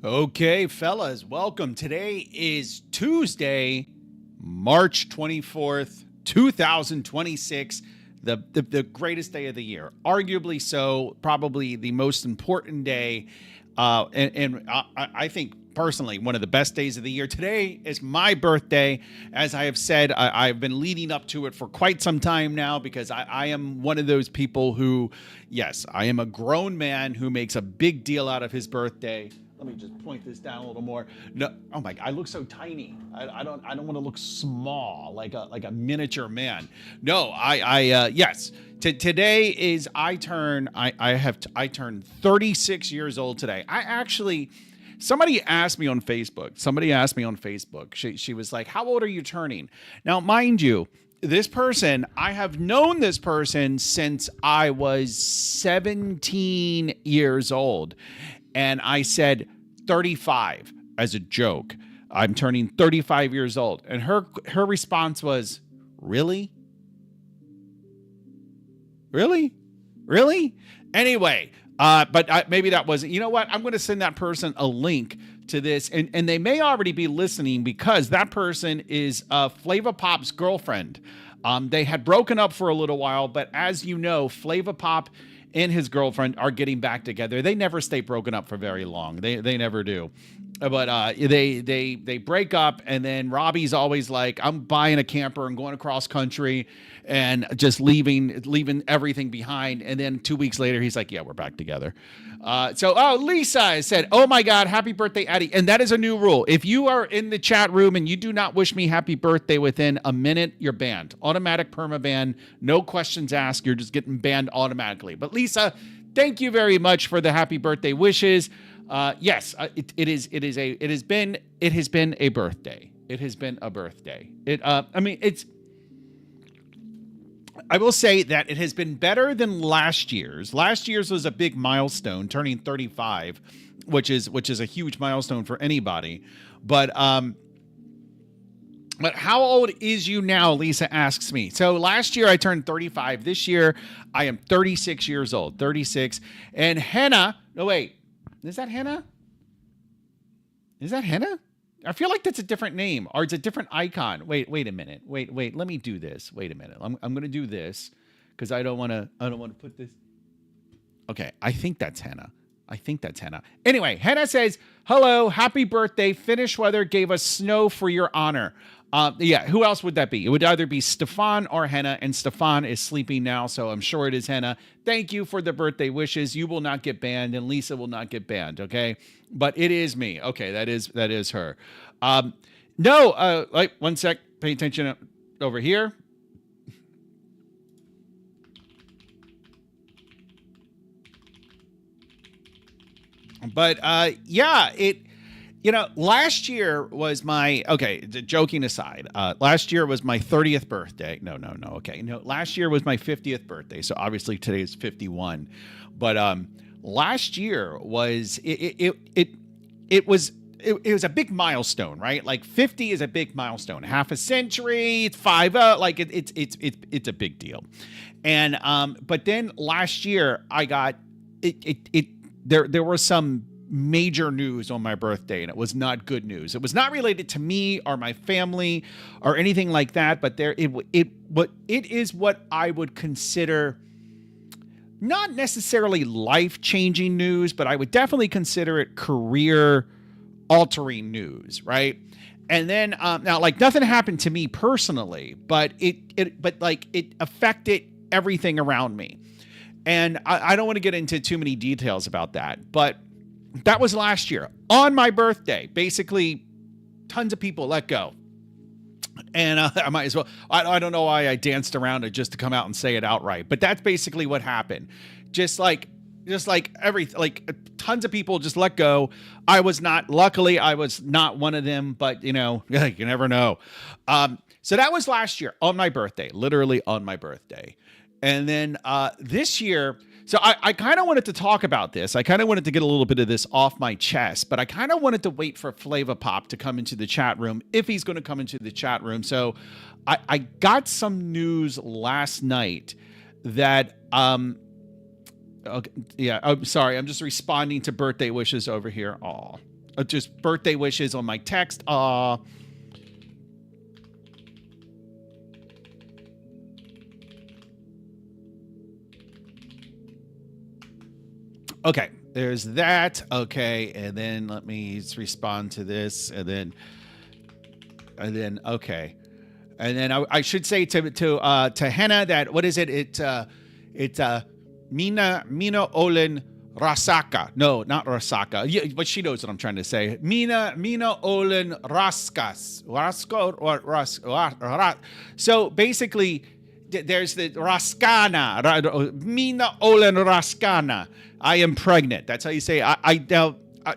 Okay, fellas, welcome. Today is Tuesday, March 24th, 2026, the greatest day of the year. Arguably so, probably the most important day. I think personally, one of the best days of the year. Today is my birthday. As I have said, I've been leading up to it for quite some time now because I am one of those people who, yes, I am a grown man who makes a big deal out of his birthday. Let me just point this down a little more. No, oh my! I look so tiny. I don't want to look small, like a miniature man. No, yes. Today is I turn 36 years old today. I actually somebody asked me on Facebook. She was like, "How old are you turning?" Now, mind you, this person, I have known this person since I was 17 years old. And I said 35 as a joke. I'm turning 35 years old. And her response was, "Really? Really? Really?" Anyway, maybe that wasn't. You know what? I'm going to send that person a link to this, and they may already be listening because that person is Flava Pop's girlfriend. They had broken up for a little while, but as you know, Flava Pop and his girlfriend are getting back together. They never stay broken up for very long. They never do. But they break up, and then Robbie's always like, "I'm buying a camper and going across country and just leaving everything behind." And then 2 weeks later, he's like, "Yeah, we're back together." Lisa said, "Oh my God, happy birthday, Addie!" And that is a new rule. If you are in the chat room and you do not wish me happy birthday within a minute, you're banned. Automatic perma ban, no questions asked. You're just getting banned automatically. But Lisa, thank you very much for the happy birthday wishes. Yes, it has been a birthday. It has been a birthday. I will say that it has been better than last year's. Last year's was a big milestone, turning 35, which is a huge milestone for anybody. But how old is you now? Lisa asks me. So last year I turned 35. This year I am 36 years old. 36. And Henna. No, wait. Is that Henna? Is that Henna? I feel like that's a different name or it's a different icon. Wait a minute. Wait. Let me do this. Wait a minute. I'm going to do this because I don't want to put this. Okay. I think that's Henna. Anyway, Henna says, "Hello, happy birthday. Finnish weather gave us snow for your honor." Yeah, who else would that be? It would either be Stefan or Henna, and Stefan is sleeping now, so I'm sure it is Henna. Thank you for the birthday wishes. You will not get banned, and Lisa will not get banned, okay? But it is me. Okay, that is her. One sec. Pay attention over here. But last year was joking aside, last year was my 30th birthday. No. Okay. No, last year was my 50th birthday. So obviously today is 51. But last year was, it was a big milestone, right? Like 50 is a big milestone. Half a century, it's 5, it's a big deal. And, but then last year I got, there was some major news on my birthday, and it was not good news. It was not related to me or my family or anything like that, but it is what I would consider not necessarily life-changing news, but I would definitely consider it career-altering news, right? And then now, like, nothing happened to me personally, but it affected everything around me. And I don't want to get into too many details about that, but that was last year on my birthday. Basically, tons of people let go. And I might as well, I don't know why I danced around it just to come out and say it outright, but that's basically what happened. Tons of people just let go. Luckily I was not one of them, but you never know. So that was last year on my birthday, literally on my birthday. And then this year, so I kind of wanted to talk about this. I kind of wanted to get a little bit of this off my chest, but I kind of wanted to wait for Flava Pop to come into the chat room, if he's going to come into the chat room. So I got some news last night that, okay, yeah, I'm sorry. I'm just responding to birthday wishes over here. Aw, just birthday wishes on my text. Okay, there's that. Okay, and then let me respond to this, and then okay, and then I should say to Hannah that what is it? It's Mina Olin Rasaka. No, not Rasaka. Yeah, but she knows what I'm trying to say. Mina Olin Raskas. Rasko or So basically, there's the Raskana. Mina Olin Raskana. I am pregnant. That's how you say.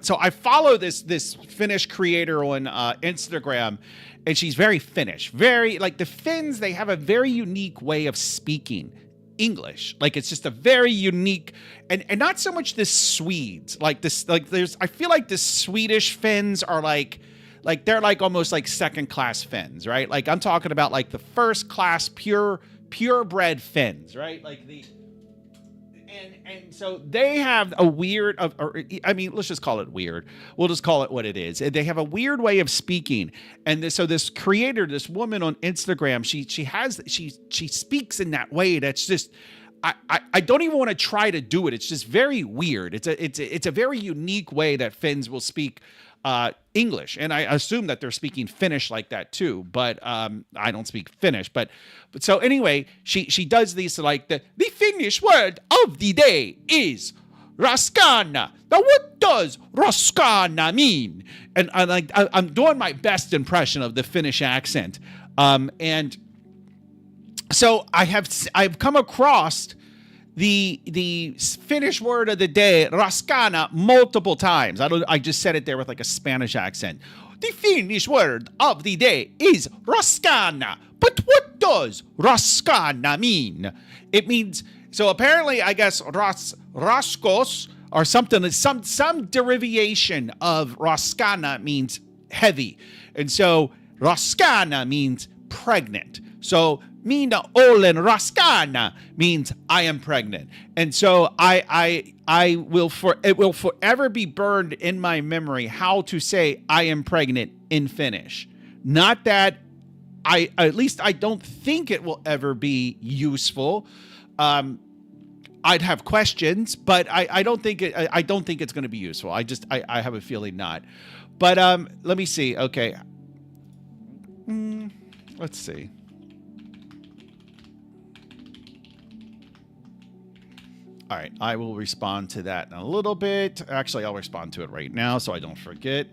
So I follow this Finnish creator on Instagram, and she's very Finnish. Very like the Finns. They have a very unique way of speaking English. Like it's just a very unique, and not so much the Swedes. Like this, like there's. I feel like the Swedish Finns are like they're like almost like second class Finns, right? Like I'm talking about like the first class purebred Finns, right? Like the. And so they have a weird, I mean, let's just call it weird. We'll just call it what it is. They have a weird way of speaking. And so this creator, this woman on Instagram, she speaks in that way. That's just, I don't even want to try to do it. It's just very weird. It's a very unique way that Finns will speak English, and I assume that they're speaking Finnish like that too. But I don't speak Finnish. But so anyway, she does these like the Finnish word of the day is Raskana. Now, what does Raskana mean? And I'm doing my best impression of the Finnish accent. And so I've come across the Finnish word of the day, Raskana, multiple times. I just said it there with like a Spanish accent. The Finnish word of the day is Raskana. But what does Raskana mean? It means, so apparently I guess Raskos or something, some derivation of Raskana means heavy. And so Raskana means pregnant. So Mina Olen Raskana means I am pregnant. And so it will forever be burned in my memory how to say I am pregnant in Finnish. Not that at least I don't think it will ever be useful. I'd have questions, but I don't think it's going to be useful. I have a feeling not. But let me see. Okay. Let's see. All right, I will respond to that in a little bit. Actually, I'll respond to it right now so I don't forget.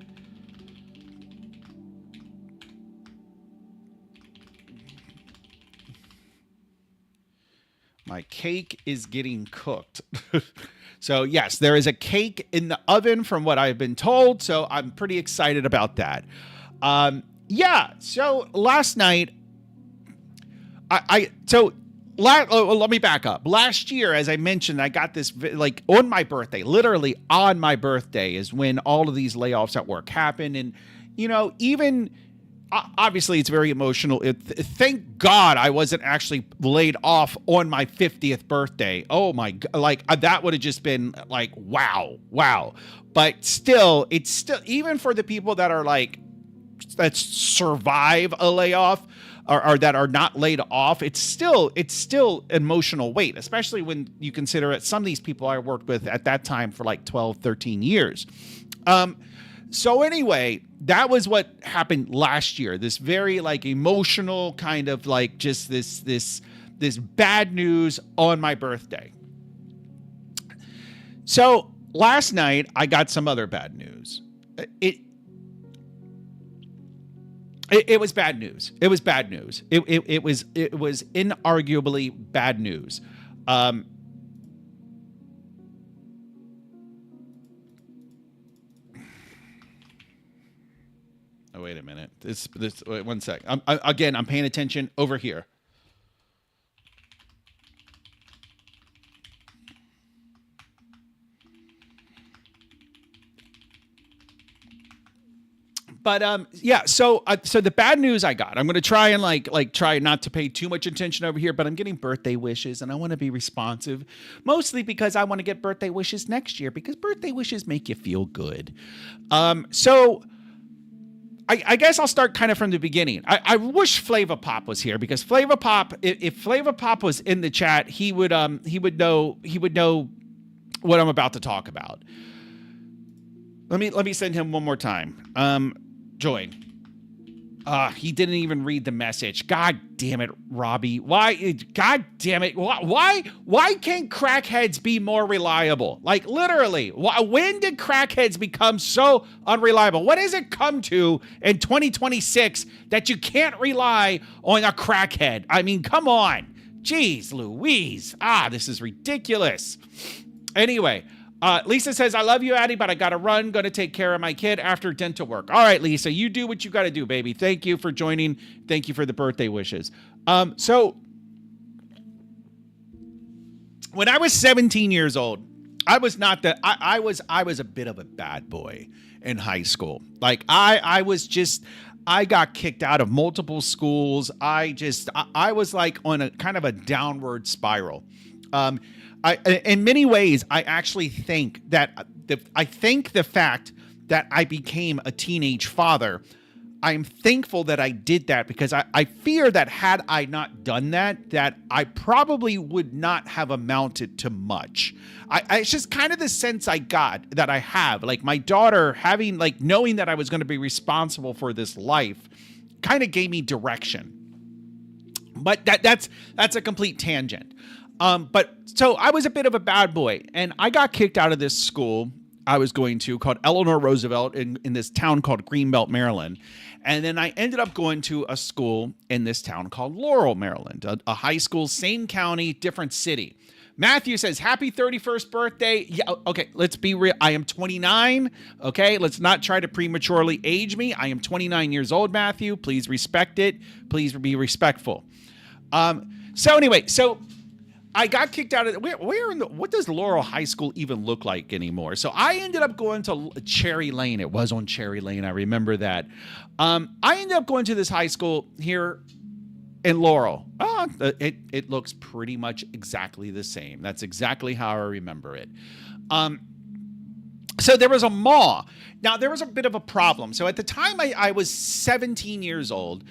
My cake is getting cooked. So yes, there is a cake in the oven from what I've been told. So I'm pretty excited about that. Yeah, so last night, let me back up. Last year, as I mentioned, I got this like on my birthday, literally on my birthday is when all of these layoffs at work happened. And, you know, even obviously it's very emotional. Thank God I wasn't actually laid off on my 50th birthday. Oh my God. Like that would have just been like, wow. But still, it's still, even for the people that are like, that survive a layoff, or that are not laid off, it's still emotional weight, especially when you consider it. Some of these people I worked with at that time for like 12, 13 years. So anyway, that was what happened last year. This very like emotional kind of like just this bad news on my birthday. So last night I got some other bad news. It was bad news. It was bad news. It was inarguably bad news. Oh, wait a minute. Wait, one sec. I'm paying attention over here. But yeah, so the bad news I got, I'm going to try and try not to pay too much attention over here, but I'm getting birthday wishes and I want to be responsive, mostly because I want to get birthday wishes next year because birthday wishes make you feel good. So I guess I'll start kind of from the beginning. I wish Flava Pop was here because Flava Pop, if Flava Pop was in the chat, he would know what I'm about to talk about. Let me send him one more time. Join. He didn't even read the message. God damn it, Robbie. Why? God damn it. Why can't crackheads be more reliable? Like literally, when did crackheads become so unreliable? What has it come to in 2026 that you can't rely on a crackhead? I mean, come on. Jeez Louise. This is ridiculous. Anyway, Lisa says, I love you, Addie, but I got to run. Going to take care of my kid after dental work. All right, Lisa, you do what you got to do, baby. Thank you for joining. Thank you for the birthday wishes. So when I was 17 years old, I was not that I was a bit of a bad boy in high school. Like I got kicked out of multiple schools. I was like on a kind of a downward spiral. In many ways, I actually think that the fact that I became a teenage father, I'm thankful that I did that because I fear that had I not done that I probably would not have amounted to much. It's just kind of the sense I got that I have, like my daughter having, like knowing that I was going to be responsible for this life kind of gave me direction. But that's a complete tangent. But so I was a bit of a bad boy and I got kicked out of this school I was going to called Eleanor Roosevelt in this town called Greenbelt, Maryland. And then I ended up going to a school in this town called Laurel, Maryland, a high school, same county, different city. Matthew says, happy 31st birthday. Yeah, okay, let's be real. I am 29. Okay, let's not try to prematurely age me. I am 29 years old, Matthew. Please respect it. Please be respectful. So anyway, I got kicked out of what does Laurel High School even look like anymore? So I ended up going to Cherry Lane. It was on Cherry Lane. I remember that. I ended up going to this high school here in Laurel. It looks pretty much exactly the same. That's exactly how I remember it. So there was a mall. Now there was a bit of a problem. So at the time I was 17 years old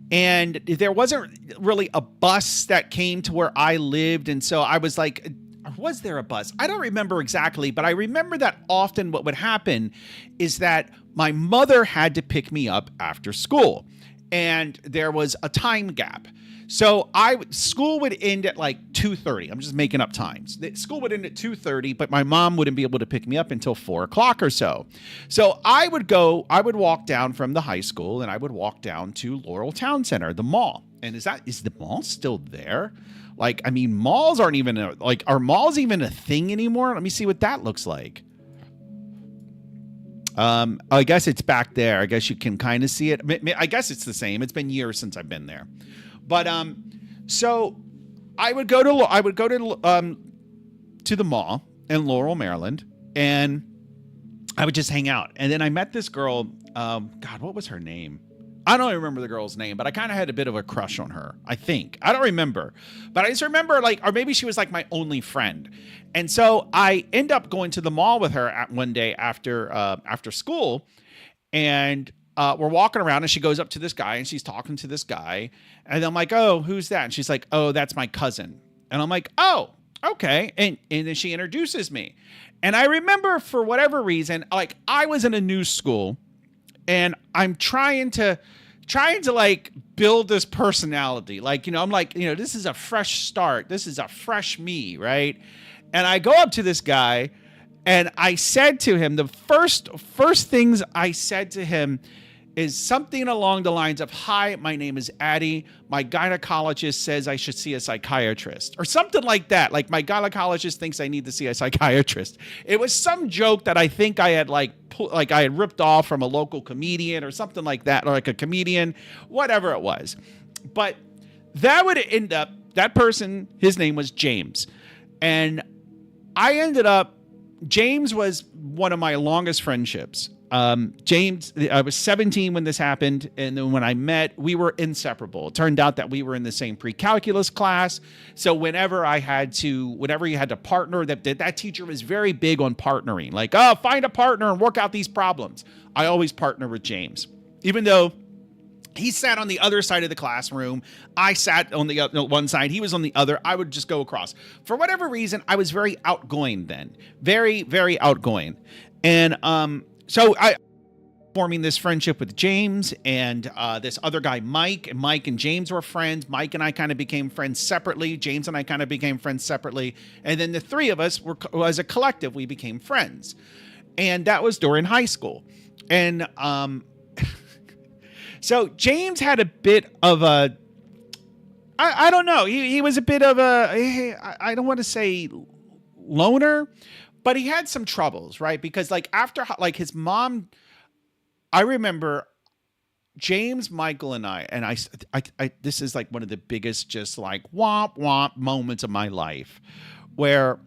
and there wasn't really a bus that came to where I lived. And so I was like, was there a bus? I don't remember exactly, but I remember that often what would happen is that my mother had to pick me up after school and there was a time gap. So school would end at like 2:30. I'm just making up times. School would end at 2:30, but my mom wouldn't be able to pick me up until 4 o'clock or so. So I would walk down from the high school and I would walk down to Laurel Town Center, the mall. And is the mall still there? Like, I mean, malls aren't even are malls even a thing anymore? Let me see what that looks like. I guess it's back there. I guess you can kind of see it. I guess it's the same. It's been years since I've been there. But so I would go to the mall in Laurel, Maryland, and I would just hang out. And then I met this girl. God, what was her name? I don't even remember the girl's name, but I kind of had a bit of a crush on her. I think I don't remember, but I just remember or maybe she was like my only friend. And so I end up going to the mall with her one day after school, and we're walking around and she goes up to this guy and she's talking to this guy. And I'm like, oh, who's that? And she's like, oh, that's my cousin. And I'm like, oh, okay. And then she introduces me. And I remember for whatever reason, like I was in a new school and I'm trying to like build this personality. Like, I'm like, this is a fresh start. This is a fresh me. Right. And I go up to this guy and I said to him, the first things I said to him is something along the lines of, hi, my name is Addie. My gynecologist says I should see a psychiatrist, or something like that. Like my gynecologist thinks I need to see a psychiatrist. It was some joke that I think I had I had ripped off from a local comedian or something like that, or like a comedian, whatever it was. But that would end up, that person, his name was James. And James was one of my longest friendships. James, I was 17 when this happened, and then when I met, we were inseparable. It turned out that we were in the same pre-calculus class, so whenever you had to partner, that teacher was very big on partnering. Like, oh, find a partner and work out these problems. I always partner with James, even though he sat on the other side of the classroom. I sat on the one side. He was on the other. I would just go across. For whatever reason, I was very outgoing then. Very, very outgoing. And so I forming this friendship with James and this other guy, Mike. And Mike and James were friends. Mike and I kind of became friends separately. James and I kind of became friends separately. And then the three of us were, as a collective, we became friends. And that was during high school. And so James had a bit of a, I don't know. He was a bit of a, I don't want to say loner, but he had some troubles, right? Because like after like his mom, I remember James, Michael, and I, this is like one of the biggest just like womp womp moments of my life where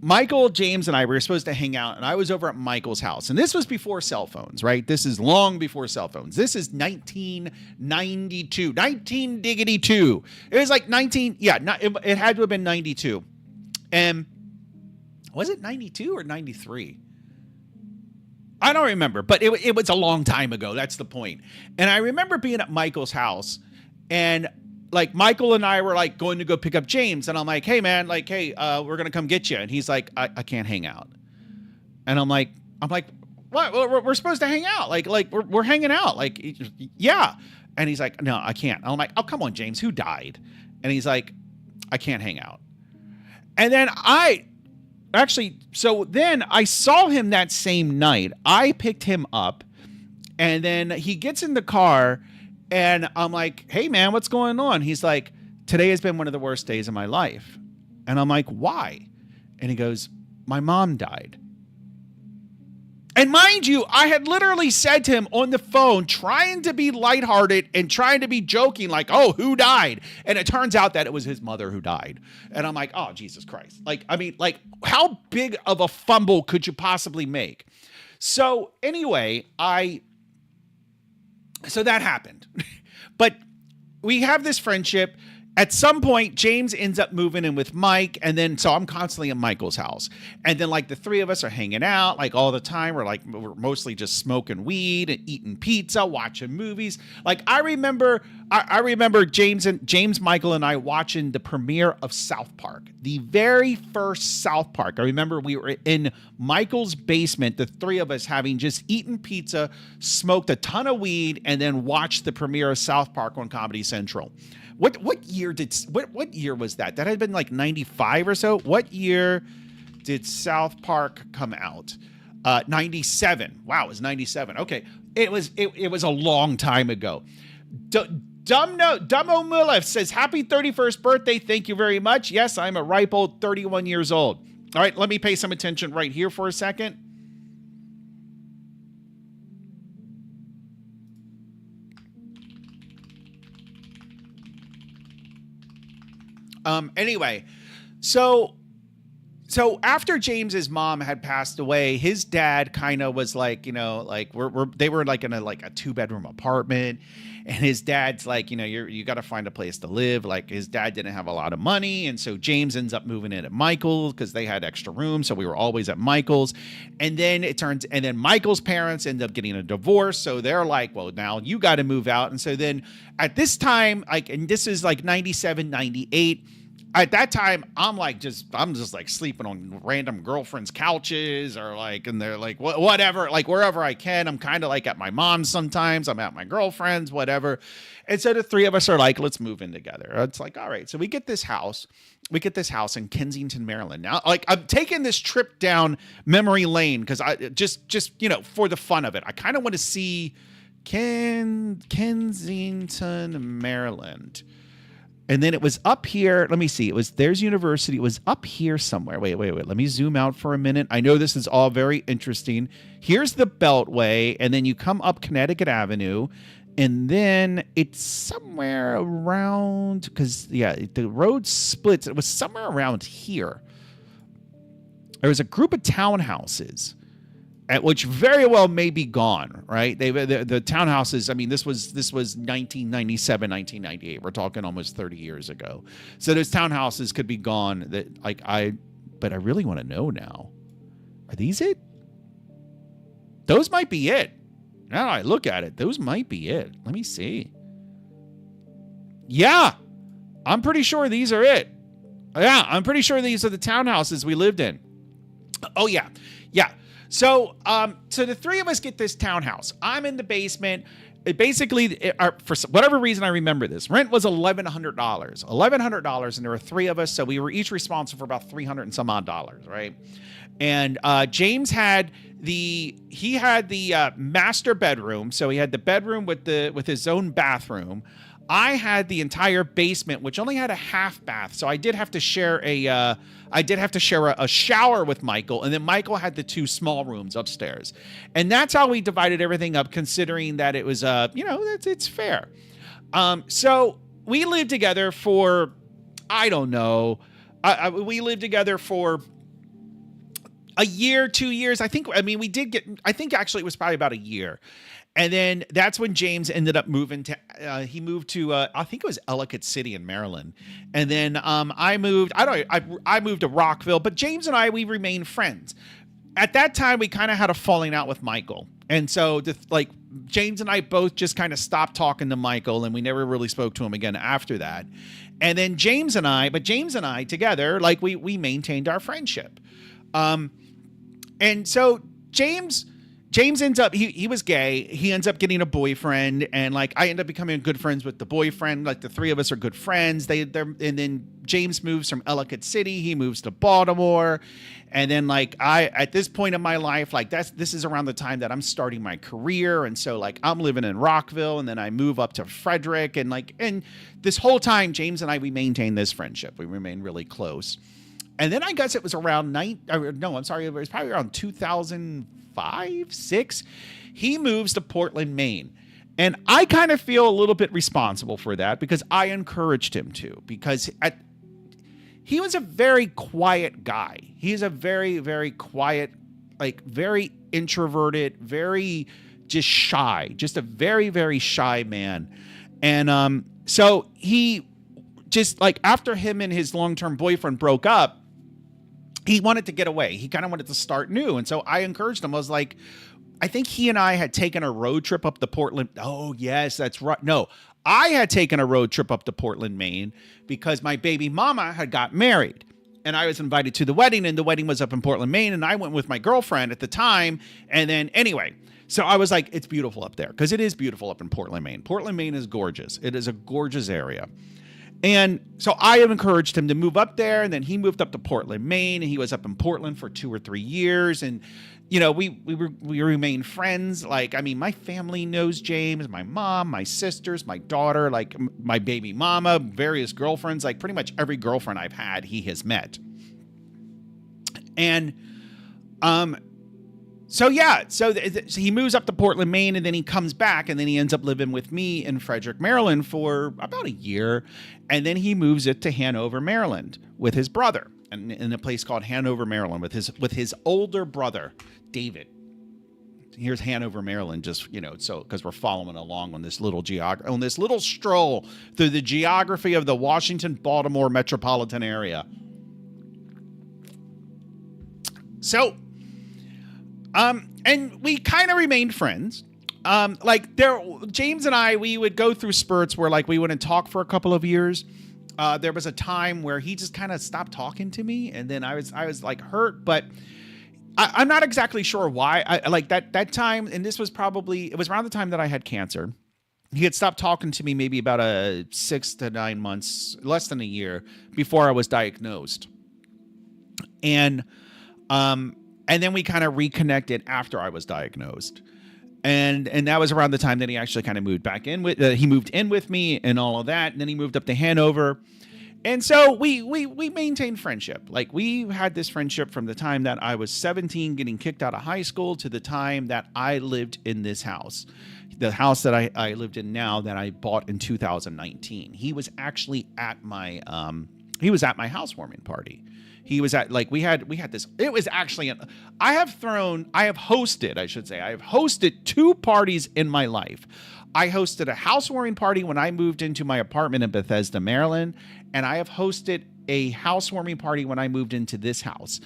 Michael, James, and I were supposed to hang out, and I was over at Michael's house. And this was before cell phones, right? This is long before cell phones. This is 1992, 19-diggity-2. It was like it had to have been 92. And was it 92 or 93? I don't remember, but it was a long time ago. That's the point. And I remember being at Michael's house, and like Michael and I were like going to go pick up James, and I'm like, hey man, like, hey, we're gonna come get you. And he's like, I can't hang out. And I'm like, what? We're supposed to hang out. Like we're hanging out. Like, yeah. And he's like, no, I can't. And I'm like, oh, come on, James, who died? And he's like, I can't hang out. And then so then I saw him that same night. I picked him up, and then he gets in the car. And I'm like, hey, man, what's going on? He's like, today has been one of the worst days of my life. And I'm like, why? And he goes, my mom died. And mind you, I had literally said to him on the phone, trying to be lighthearted and trying to be joking, like, oh, who died? And it turns out that it was his mother who died. And I'm like, oh, Jesus Christ. Like, I mean, like, how big of a fumble could you possibly make? So anyway, so that happened. But we have this friendship. At some point, James ends up moving in with Mike. And then, so I'm constantly at Michael's house. And then like the three of us are hanging out like all the time. We're mostly just smoking weed and eating pizza, watching movies. Like I remember James, Michael, and I watching the premiere of South Park, the very first South Park. I remember we were in Michael's basement, the three of us having just eaten pizza, smoked a ton of weed, and then watched the premiere of South Park on Comedy Central. What year was that? That had been like 95 or so. What year did South Park come out? 97. Wow, it was 97. Okay. It was a long time ago. Dumbo Mulev says, happy 31st birthday. Thank you very much. Yes, I'm a ripe old 31 years old. All right, let me pay some attention right here for a second. Anyway, so after James's mom had passed away, his dad kind of was like, you know, like they were like in a 2-bedroom apartment, and his dad's like, you know, you got to find a place to live. Like his dad didn't have a lot of money, and so James ends up moving in at Michael's because they had extra room, so we were always at Michael's. And then Michael's parents end up getting a divorce, so they're like, well, now you got to move out. And so then at this time, like, and this is like 97, 98. At that time, I'm just like sleeping on random girlfriends' couches, or like, and they're like, whatever, like wherever I can. I'm kind of like at my mom's sometimes. I'm at my girlfriend's, whatever. And so the three of us are like, let's move in together. It's like, all right. So we get this house in Kensington, Maryland. Now, like, I'm taking this trip down memory lane because I just, you know, for the fun of it. I kind of want to see Kensington, Maryland. And then it was up here. Let me see. There's University. It was up here somewhere. Wait. Let me zoom out for a minute. I know this is all very interesting. Here's the Beltway. And then you come up Connecticut Avenue. And then it's somewhere around, because, yeah, the road splits. It was somewhere around here. There was a group of townhouses. which very well may be gone, right? The townhouses. I mean, this was 1997, 1998. We're talking almost 30 years ago. So those townhouses could be gone. But I really want to know now. Are these it? Those might be it. Now I look at it, those might be it. Let me see. Yeah, I'm pretty sure these are it. Yeah, I'm pretty sure these are the townhouses we lived in. Oh yeah. So the three of us get this townhouse. I'm in the basement. For whatever reason, I remember this. Rent was $1,100, and there were three of us, so we were each responsible for about $300 and some odd dollars, right? And James had the master bedroom, so he had the bedroom with his own bathroom. I had the entire basement, which only had a half bath, so I did have to share a shower with Michael, and then Michael had the two small rooms upstairs, and that's how we divided everything up. Considering that it was, it's fair. So we lived together for, I don't know, we lived together for a year, 2 years. I think actually it was probably about a year. And then that's when James ended up moving to, he moved to, I think it was Ellicott City in Maryland. And then I moved to Rockville, but James and we remained friends. At that time, we kind of had a falling out with Michael. And so James and I both just kind of stopped talking to Michael, and we never really spoke to him again after that. And then James and I together, we maintained our friendship. And so James ends up, he was gay. He ends up getting a boyfriend, and I end up becoming good friends with the boyfriend. The three of us are good friends. And then James moves from Ellicott City. He moves to Baltimore. And then at this point in my life, this is around the time that I'm starting my career. And so I'm living in Rockville, and then I move up to Frederick, and this whole time, James and we maintained this friendship. We remained really close. And then I guess it was around it was probably around 2005, 6. He moves to Portland, Maine. And I kind of feel a little bit responsible for that, because I encouraged him to, because he was a very quiet guy. He's a very, very quiet, very introverted, very just shy, just a very, very shy man. And so he just after him and his long-term boyfriend broke up, he wanted to get away. He kind of wanted to start new. And so I encouraged him. I was like, I think he and I had taken a road trip up to Portland. Oh, yes, that's right. No, I had taken a road trip up to Portland, Maine, because my baby mama had got married. And I was invited to the wedding, and the wedding was up in Portland, Maine. And I went with my girlfriend at the time. And then anyway, so I was like, it's beautiful up there, because it is beautiful up in Portland, Maine. Portland, Maine is gorgeous. It is a gorgeous area. And so I have encouraged him to move up there, and then he moved up to Portland, Maine, and he was up in Portland for 2 or 3 years. And, we remained friends. My family knows James, my mom, my sisters, my daughter, my baby mama, various girlfriends, pretty much every girlfriend I've had, he has met. And, so he moves up to Portland, Maine, and then he comes back, and then he ends up living with me in Frederick, Maryland for about a year. And then he moves it to Hanover, Maryland with his brother, and in a place called Hanover, Maryland with his older brother, David. Here's Hanover, Maryland, just, so because we're following along on this little stroll through the geography of the Washington-Baltimore metropolitan area. So, and we kind of remained friends. James and we would go through spurts where we wouldn't talk for a couple of years. There was a time where he just kind of stopped talking to me, and then I was hurt, but I'm not exactly sure why. That time, and this was it was around the time that I had cancer. He had stopped talking to me maybe about 6 to 9 months, less than a year before I was diagnosed. And then we kind of reconnected after I was diagnosed. And that was around the time that he actually kind of moved back in he moved in with me and all of that. And then he moved up to Hanover. And so we maintained friendship. We had this friendship from the time that I was 17, getting kicked out of high school, to the time that I lived in this house. The house that I lived in now, that I bought in 2019. He was actually at my He was at my housewarming party. He was at, like, we had this, it was actually I have hosted, I should say, I have hosted 2 parties in my life. I hosted a housewarming party when I moved into my apartment in Bethesda, Maryland, and I have hosted a housewarming party when I moved into this house.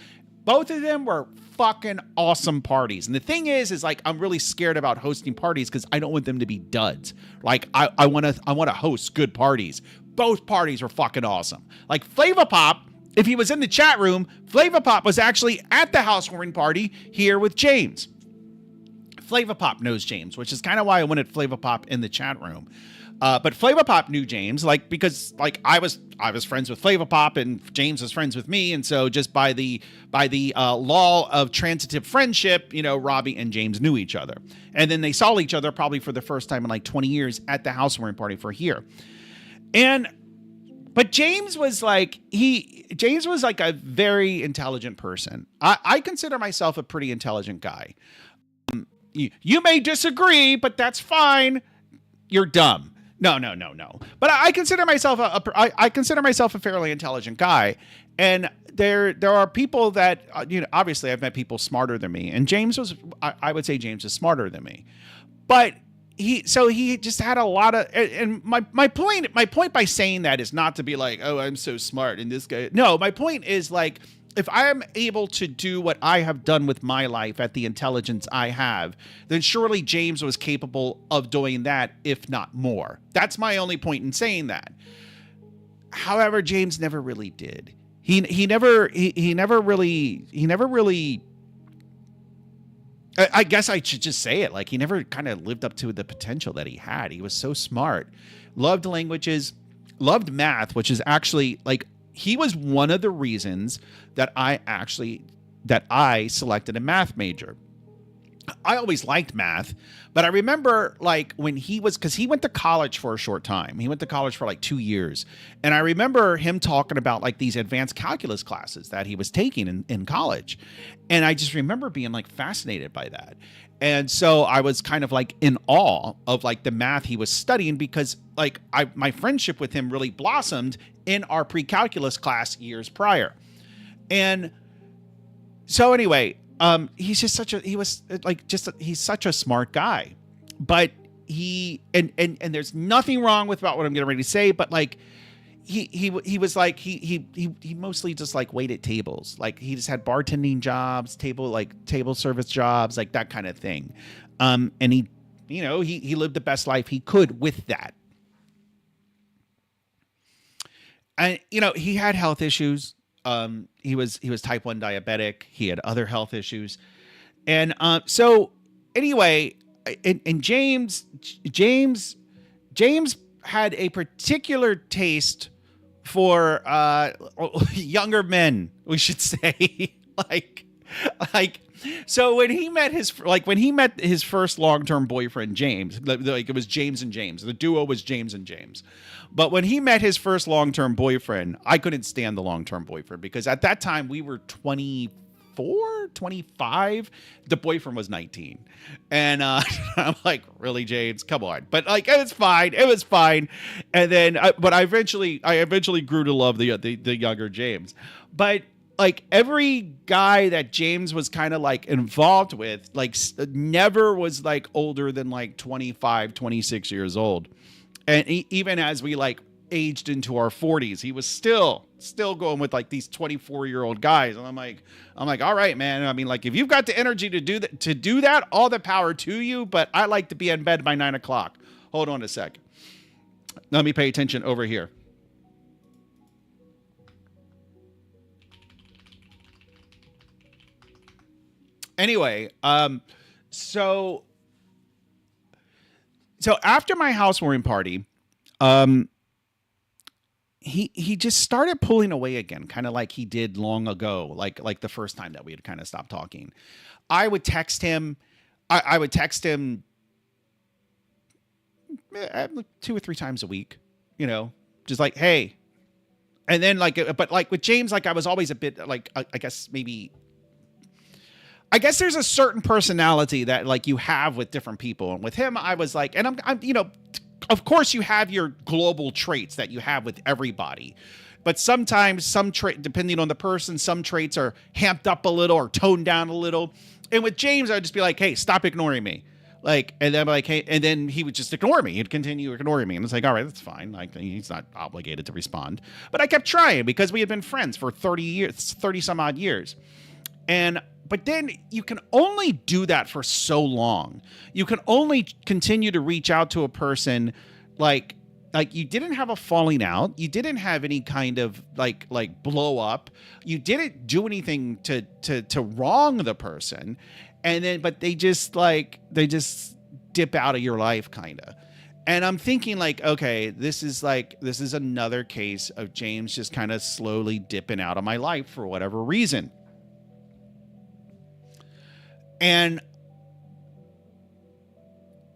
Both of them were fucking awesome parties. And the thing is like, I'm really scared about hosting parties because I don't want them to be duds. Like, I want to host good parties. Both parties were fucking awesome. Like, Flava Pop, if he was in the chat room, Flava Pop was actually at the housewarming party here with James. Flava Pop knows James, which is kind of why I wanted Flava Pop in the chat room. But Flava Pop knew James, like, because like I was friends with Flava Pop and James was friends with me, and so just by the law of transitive friendship, you know, Robbie and James knew each other, and then they saw each other probably for the first time in like 20 years at the housewarming party for here, but James was like a very intelligent person. I consider myself a pretty intelligent guy. You may disagree, but that's fine. You're dumb. No. But I consider myself a fairly intelligent guy, and there are people that you know. Obviously, I've met people smarter than me, and James was. I would say James is smarter than me, but he just had a lot of. And my point by saying that is not to be like, oh, I'm so smart and this guy. No, my point is like, if I am able to do what I have done with my life at the intelligence I have, then surely James was capable of doing that, if not more. That's my only point in saying that. However, James never really did. He never really. I guess I should just say it. Like, he never kind of lived up to the potential that he had. He was so smart, loved languages, loved math, which is actually like, he was one of the reasons that I selected a math major. I always liked math, but I remember like when because he went to college for a short time. He went to college for like 2 years. And I remember him talking about like these advanced calculus classes that he was taking in college. And I just remember being like fascinated by that. And so I was kind of like in awe of like the math he was studying, because like my friendship with him really blossomed in our pre-calculus class years prior. And so anyway, he's such a smart guy, but and there's nothing wrong with about what I'm getting ready to say, but like he was like, he mostly just like waited tables. Like, he just had bartending jobs, table service jobs, like that kind of thing. And he lived the best life he could with that. And, you know, he had health issues. He was type 1 diabetic. He had other health issues. And so anyway, and James had a particular taste for younger men, we should say. like so when he met his first long-term boyfriend, James, like it was James and James. The duo was James and James. But when he met his first long-term boyfriend, I couldn't stand the long-term boyfriend, because at that time we were 24, 25. The boyfriend was 19. And I'm like, really, James? Come on. But like, it was fine. It was fine. And then, but I eventually grew to love the younger James. But like, every guy that James was kind of like involved with, like, never was like older than like 25, 26 years old. And even as we like aged into our 40s, he was still going with like these 24-year-old guys. And I'm like, all right, man. I mean, like, if you've got the energy to do that, all the power to you. But I like to be in bed by 9 o'clock. Hold on a sec. Let me pay attention over here. Anyway, so after my housewarming party, he just started pulling away again, kind of like he did long ago, like the first time that we had kind of stopped talking. I would text him. I would text him 2 or 3 times a week, you know, just like, hey. And then like, but like with James, like I was always a bit like, I guess there's a certain personality that like you have with different people. And with him, I was like, and I'm, you know, of course you have your global traits that you have with everybody. But sometimes some trait, depending on the person, some traits are hamped up a little or toned down a little. And with James, I'd just be like, hey, stop ignoring me. Like, and then I'm like, hey, and then he would just ignore me. He'd continue ignoring me. And it's like, all right, that's fine. Like, he's not obligated to respond. But I kept trying because we had been friends for 30 years, 30 some odd years. But then you can only do that for so long. You can only continue to reach out to a person like you didn't have a falling out. You didn't have any kind of like blow up. You didn't do anything to wrong the person. And then, but they just dip out of your life kind of. And I'm thinking like, okay, this is another case of James just kind of slowly dipping out of my life for whatever reason. And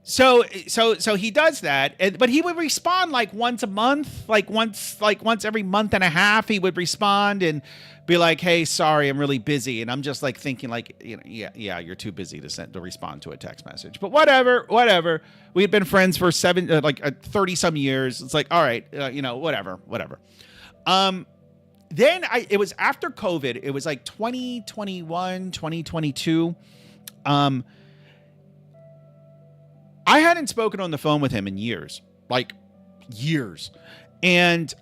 so he does that, but he would respond like once a month, like once every month and a half, he would respond and be like, "Hey, sorry, I'm really busy." And I'm just like thinking like, you know, yeah, you're too busy to respond to a text message. But whatever. We had been friends for 30 some years. It's like, all right, whatever. Then it was after COVID. It was like 2021, 2022. I hadn't spoken on the phone with him in years. And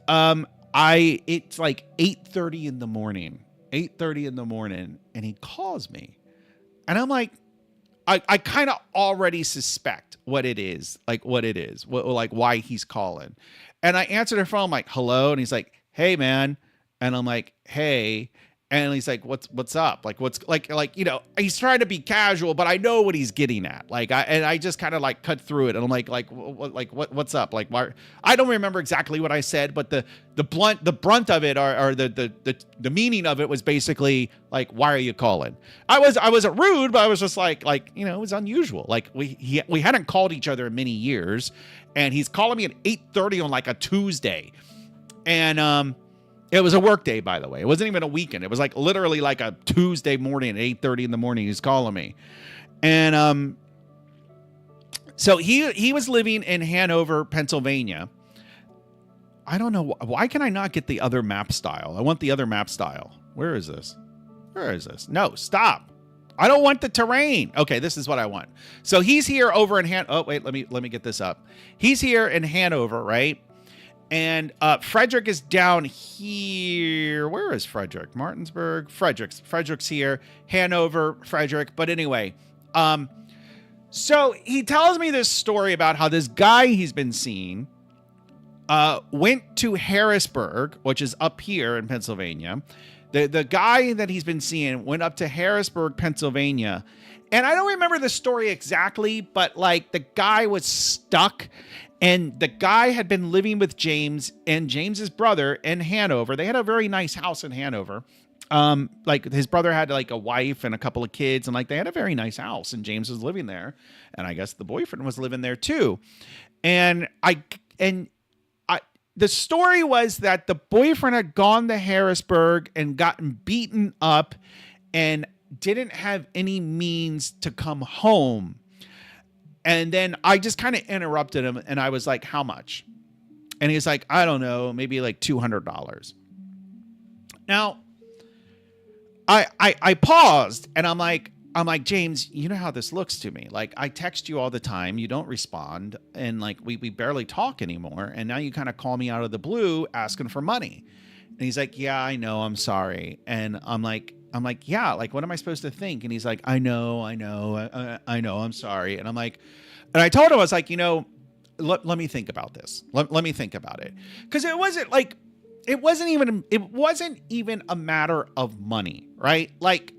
it's like 8:30 in the morning, and he calls me. And I'm like, I kind of already suspect what it is, why he's calling. And I answered the phone, I'm like, hello. And he's like, hey man. And I'm like, hey. And he's like, what's up? Like, what's he's trying to be casual, but I know what he's getting at. I just kind of like cut through it. And I'm like, what's up? Like, why? I don't remember exactly what I said, but the brunt of it or the meaning of it was basically like, why are you calling? I wasn't rude, but I was just like, it was unusual. Like we hadn't called each other in many years, and he's calling me at 8:30 on like a Tuesday. And, it was a work day, by the way. It wasn't even a weekend. It was like literally like a Tuesday morning at 8:30 in the morning. He's calling me. And so he was living in Hanover, Pennsylvania. I don't know. Why can I not get the other map style? I want the other map style. Where is this? No, stop. I don't want the terrain. Okay, this is what I want. So he's here over in Oh, wait, let me get this up. He's here in Hanover, right? And Frederick is down here. Where is Frederick? Martinsburg? Frederick's here. Hanover, Frederick. But anyway, so he tells me this story about how this guy he's been seeing went to Harrisburg, which is up here in Pennsylvania. The guy that he's been seeing went up to Harrisburg, Pennsylvania. And I don't remember the story exactly, but like the guy was stuck. And the guy had been living with James and James's brother in Hanover. They had a very nice house in Hanover. Like his brother had like a wife and a couple of kids, and like they had a very nice house, and James was living there. And I guess the boyfriend was living there too. And the story was that the boyfriend had gone to Harrisburg and gotten beaten up and didn't have any means to come home. And then I just kind of interrupted him, and I was like, how much? And he's like, I don't know, maybe like $200. Now, I paused, and I'm like, James, you know how this looks to me. Like, I text you all the time, you don't respond, and like we barely talk anymore. And now you kind of call me out of the blue asking for money. And he's like, yeah, I know, I'm sorry. And I'm like, yeah, like, what am I supposed to think? And he's like, I know, I'm sorry. And I'm like, and I told him, I was like, let me think about this. Let me think about it. Cause it wasn't even a matter of money, right? Like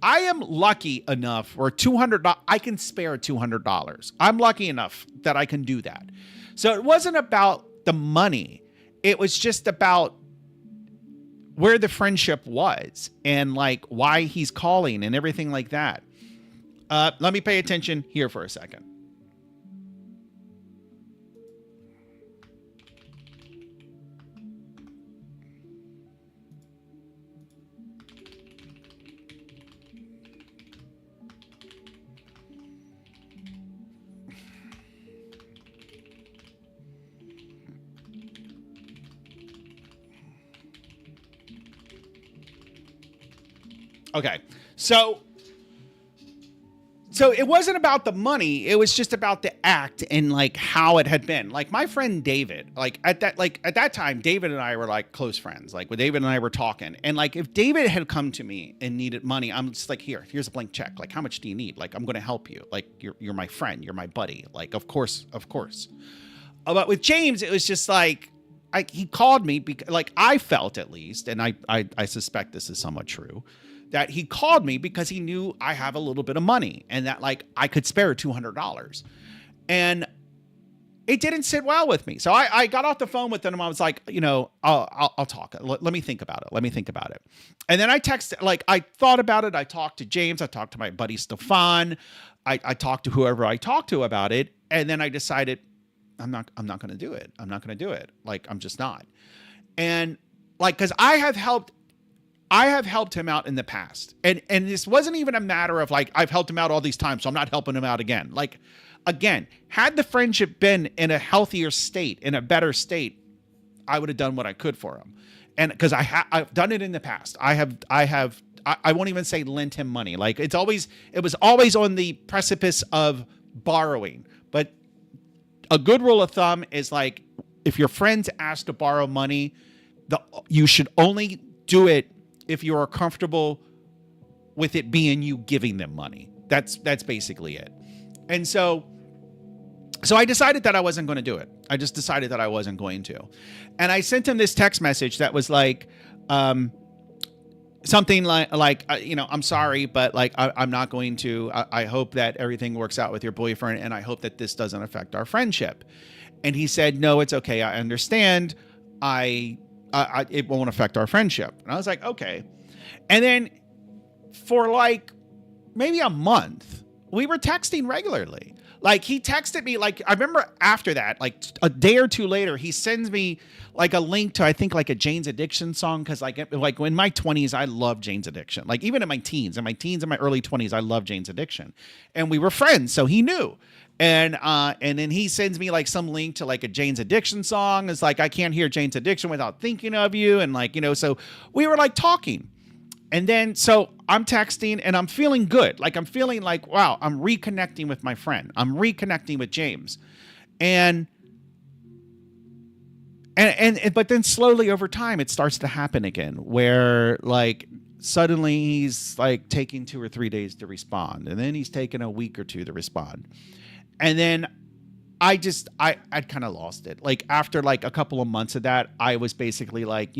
I am lucky enough where I can spare $200. I'm lucky enough that I can do that. So it wasn't about the money. It was just about where the friendship was and like why he's calling and everything like that. Let me pay attention here for a second. Okay. So it wasn't about the money. It was just about the act and like how it had been. Like my friend David, at that time, David and I were like close friends. Like when David and I were talking, and like if David had come to me and needed money, I'm just like, here's a blank check. Like how much do you need? Like I'm going to help you. Like you're my friend. You're my buddy. Like of course. But with James, it was just like he called me because like I felt at least, and I suspect this is somewhat true, that he called me because he knew I have a little bit of money and that like I could spare $200. And it didn't sit well with me. So I got off the phone with him. I was like, I'll talk. Let me think about it. And then I texted, like I thought about it. I talked to James. I talked to my buddy Stefan. I talked to whoever I talked to about it. And then I decided I'm not going to do it. I'm not going to do it. Like, I'm just not. And like, cause I have helped him out in the past. And this wasn't even a matter of like, I've helped him out all these times, so I'm not helping him out again. Like, again, had the friendship been in a healthier state, in a better state, I would have done what I could for him. And cause I've done it in the past. I won't even say lent him money. Like it was always on the precipice of borrowing. But a good rule of thumb is like, if your friends ask to borrow money, you should only do it if you are comfortable with it being you giving them money. That's basically it. And so I decided that I wasn't going to do it. I just decided that I wasn't going to. And I sent him this text message that was like, something like, I'm sorry, but like, I'm not going to, I hope that everything works out with your boyfriend. And I hope that this doesn't affect our friendship. And he said, no, it's okay. I understand. It won't affect our friendship. And I was like, okay. And then for like maybe a month, we were texting regularly. Like he texted me, like, I remember after that, like a day or two later, he sends me like a link to, I think like a Jane's Addiction song. Cause like in my 20s, I loved Jane's Addiction. Like even in my teens and my early 20s, I loved Jane's Addiction, and we were friends. So he knew. And then he sends me like some link to like a Jane's Addiction song. It's like, I can't hear Jane's Addiction without thinking of you. And like, so we were like talking. And then, so I'm texting and I'm feeling good. Like I'm feeling like, wow, I'm reconnecting with my friend. I'm reconnecting with James. And but then slowly over time, it starts to happen again where like suddenly he's like taking 2 or 3 days to respond. And then he's taking a week or two to respond. And then I'd kind of lost it. Like after like a couple of months of that, I was basically like,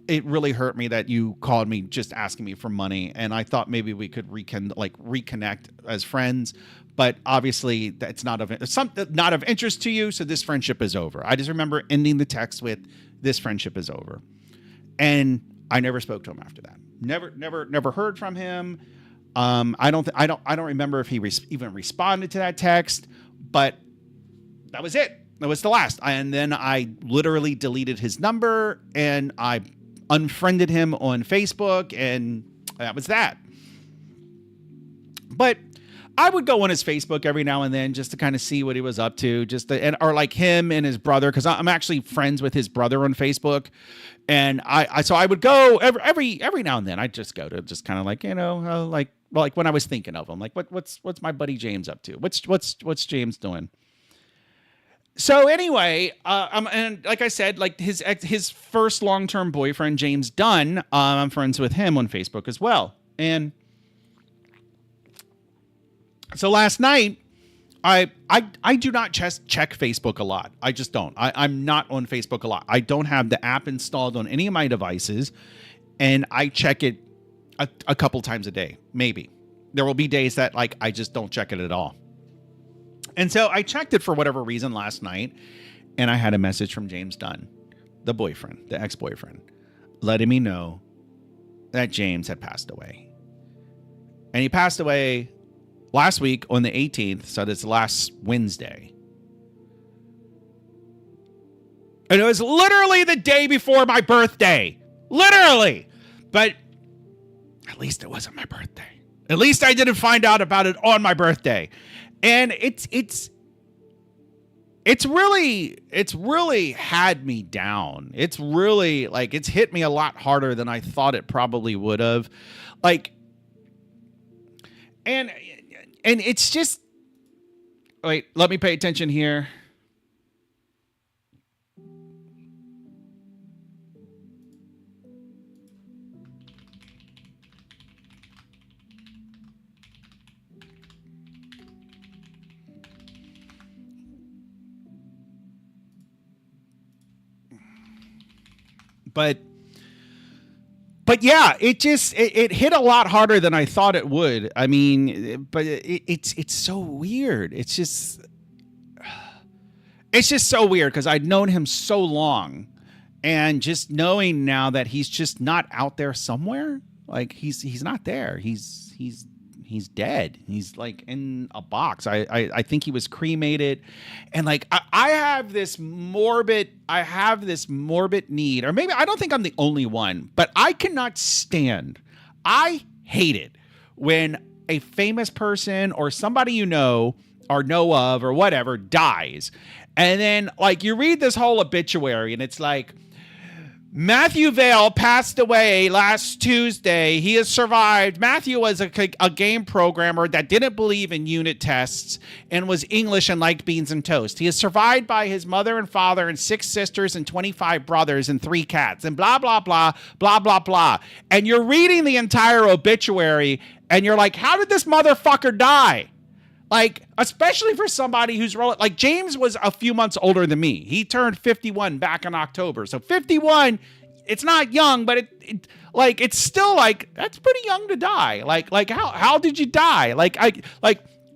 it really hurt me that you called me just asking me for money. And I thought maybe we could reconnect as friends, but obviously that's not of interest to you. So this friendship is over. I just remember ending the text with, this friendship is over. And I never spoke to him after that. Never heard from him. I don't remember if he even responded to that text, but that was it. That was the last. And then I literally deleted his number and I unfriended him on Facebook, and that was that. But I would go on his Facebook every now and then just to kind of see what he was up to, or like him and his brother, because I'm actually friends with his brother on Facebook, and so I would go every now and then. I'd just go to just kind of like like when I was thinking of him, like what's my buddy James up to? What's James doing? So anyway, and like I said, like his first long-term boyfriend, James Dunn, I'm friends with him on Facebook as well. And so last night, I do not check Facebook a lot. I just don't. I'm not on Facebook a lot. I don't have the app installed on any of my devices, and I check it a couple times a day, maybe. There will be days that like I just don't check it at all. And so I checked it for whatever reason last night, and I had a message from James Dunn, the boyfriend, the ex-boyfriend, letting me know that James had passed away. And he passed away last week on the 18th, so that's last Wednesday. And it was literally the day before my birthday. Literally. But at least it wasn't my birthday. At least I didn't find out about it on my birthday. And it's it's really had me down. It's really like it's hit me a lot harder than I thought it probably would have. Like, and it's just, wait, let me pay attention here. But yeah, it hit a lot harder than I thought it would. I mean, but it's so weird. It's just so weird because I'd known him so long, and just knowing now that he's just not out there somewhere, like he's not there. He's dead. He's like in a box. I think he was cremated, and like I have this morbid need, or maybe I don't think I'm the only one, but I cannot stand. I hate it when a famous person or somebody you know or know of or whatever dies, and then like you read this whole obituary and it's like, Matthew Vale passed away last Tuesday. He has survived. Matthew was a game programmer that didn't believe in unit tests and was English and liked beans and toast. He is survived by his mother and father and 6 sisters and 25 brothers and 3 cats and blah, blah, blah, blah, blah, blah. And you're reading the entire obituary and you're like, how did this motherfucker die? Like, especially for somebody who's like James was a few months older than me. He turned 51 back in October. So 51, it's not young, but it's still like, that's pretty young to die. Like how did you die? Like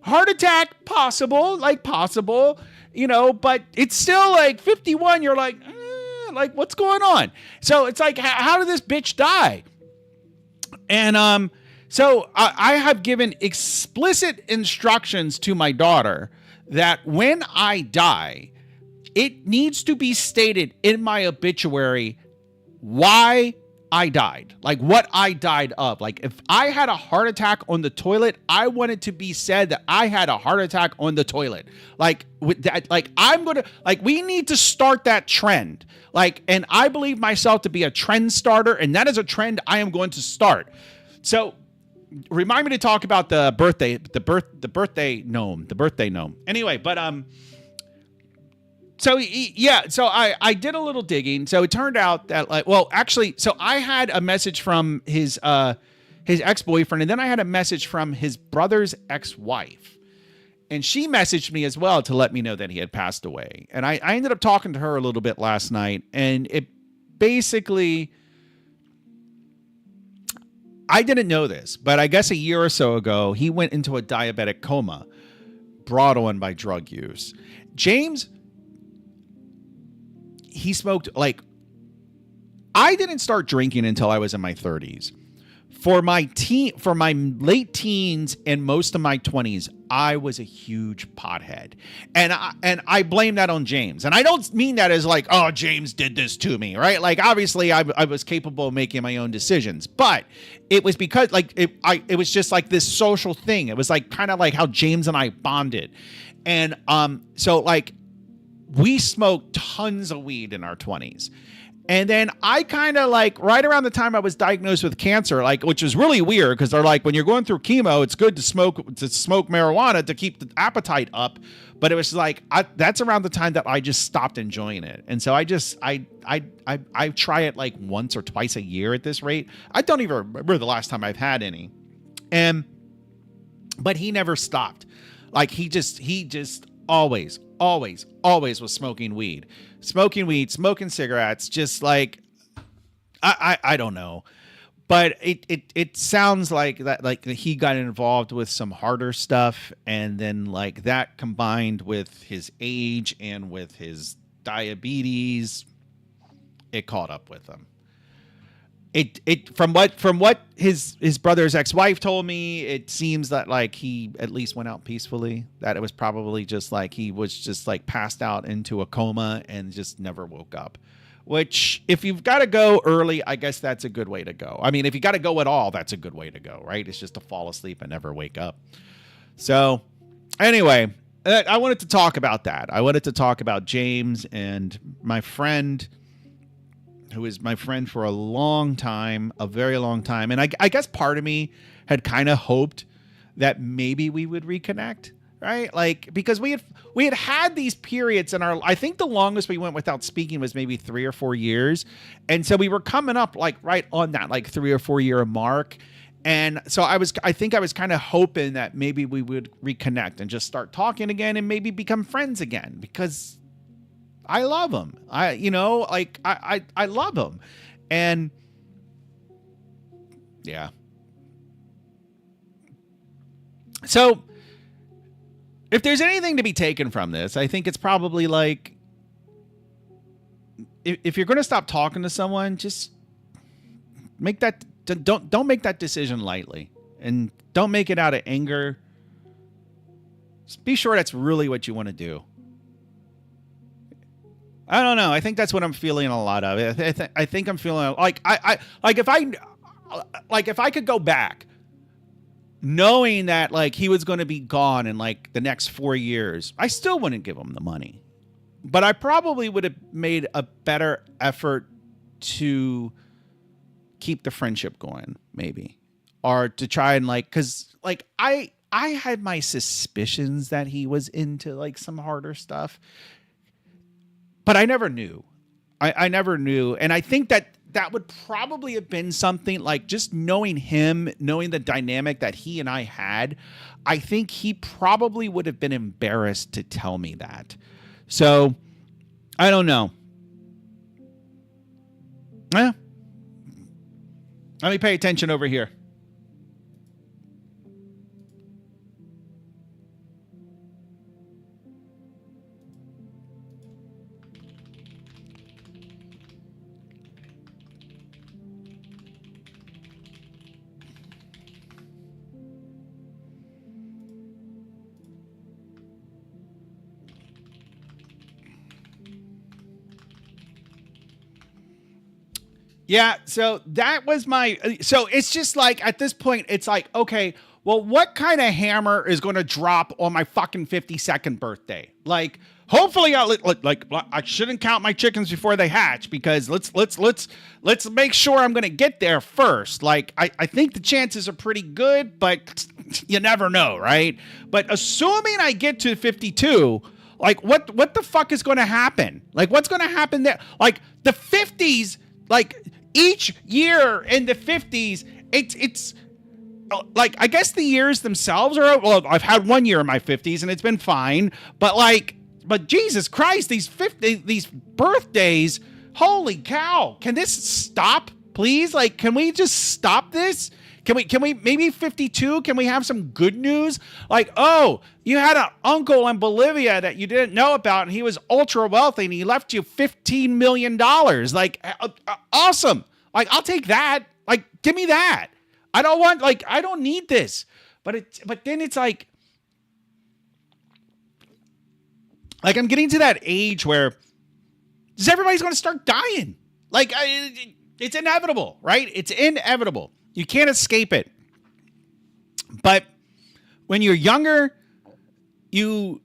heart attack, possible, you know, but it's still like 51. You're like, what's going on? So it's like, how did this bitch die? And, so I have given explicit instructions to my daughter that when I die, it needs to be stated in my obituary why I died, like what I died of. Like if I had a heart attack on the toilet, I want it to be said that I had a heart attack on the toilet. Like with that, like we need to start that trend. Like, and I believe myself to be a trend starter, and that is a trend I am going to start. So remind me to talk about the birthday gnome. Anyway, but so yeah, so I did a little digging. So it turned out that so I had a message from his ex-boyfriend, and then I had a message from his brother's ex-wife, and she messaged me as well to let me know that he had passed away. And I ended up talking to her a little bit last night, and it basically, I didn't know this, but I guess a year or so ago, he went into a diabetic coma brought on by drug use. James, he smoked, like, I didn't start drinking until I was in my 30s. For my late teens and most of my 20s, I was a huge pothead. And I blame that on James. And I don't mean that as like, oh, James did this to me, right? Like, obviously, I was capable of making my own decisions. But it was because, like, it was just like this social thing. It was like kind of like how James and I bonded. And so, like, we smoked tons of weed in our 20s. And then I kind of like right around the time I was diagnosed with cancer, like, which is really weird because they're like, when you're going through chemo, it's good to smoke marijuana to keep the appetite up. But it was like, that's around the time that I just stopped enjoying it. And so I try it like once or twice a year at this rate. I don't even remember the last time I've had any. But he never stopped. Like he just always was smoking weed, smoking cigarettes, just like, I don't know, but it sounds like that, like he got involved with some harder stuff. And then like that combined with his age and with his diabetes, it caught up with him. From what his brother's ex-wife told me, it seems that like he at least went out peacefully, that it was probably just like he was just like passed out into a coma and just never woke up, which if you've got to go early, I guess that's a good way to go. I mean, if you got to go at all, that's a good way to go, right? It's just to fall asleep and never wake up. So anyway, I wanted to talk about that. I wanted to talk about James and my friend, who is my friend for a long time, a very long time. And I guess part of me had kind of hoped that maybe we would reconnect, right? Like, because we had these periods in our, I think the longest we went without speaking was maybe 3 or 4 years. And so we were coming up like right on that, like 3 or 4 year mark. And so I think I was kind of hoping that maybe we would reconnect and just start talking again and maybe become friends again, because I love him. I love him. And yeah. So if there's anything to be taken from this, I think it's probably like, if you're going to stop talking to someone, just make that, don't make that decision lightly, and don't make it out of anger. Just be sure that's really what you want to do. I don't know. I think that's what I'm feeling a lot of. I think I'm feeling like if I could go back, knowing that like he was going to be gone in like the next 4 years, I still wouldn't give him the money, but I probably would have made a better effort to keep the friendship going, maybe, or to try and like, cause like I had my suspicions that he was into like some harder stuff, but I never knew. I never knew. And I think that would probably have been something like, just knowing him, knowing the dynamic that he and I had, I think he probably would have been embarrassed to tell me that. So I don't know. Yeah. Let me pay attention over here. Yeah, so that was so it's just like, at this point, it's like, okay, well, what kind of hammer is going to drop on my fucking 52nd birthday? Like, hopefully I shouldn't count my chickens before they hatch, because let's make sure I'm going to get there first. Like, I think the chances are pretty good, but you never know, right? But assuming I get to 52, like what the fuck is going to happen? Like, what's going to happen there? Like the 50s, like each year in the 50s, it's like, I guess the years themselves are, well, I've had 1 year in my 50s and it's been fine, but Jesus Christ, these birthdays, holy cow, can this stop, please? Like, can we just stop this? Can we maybe 52? Can we have some good news? Like, oh, you had an uncle in Bolivia that you didn't know about, and he was ultra wealthy, and he left you $15 million. Like, awesome. Like, I'll take that. Like, give me that. I don't need this. But then it's like I'm getting to that age where just everybody's going to start dying. Like, it's inevitable, right? It's inevitable. You can't escape it. But when you're younger, you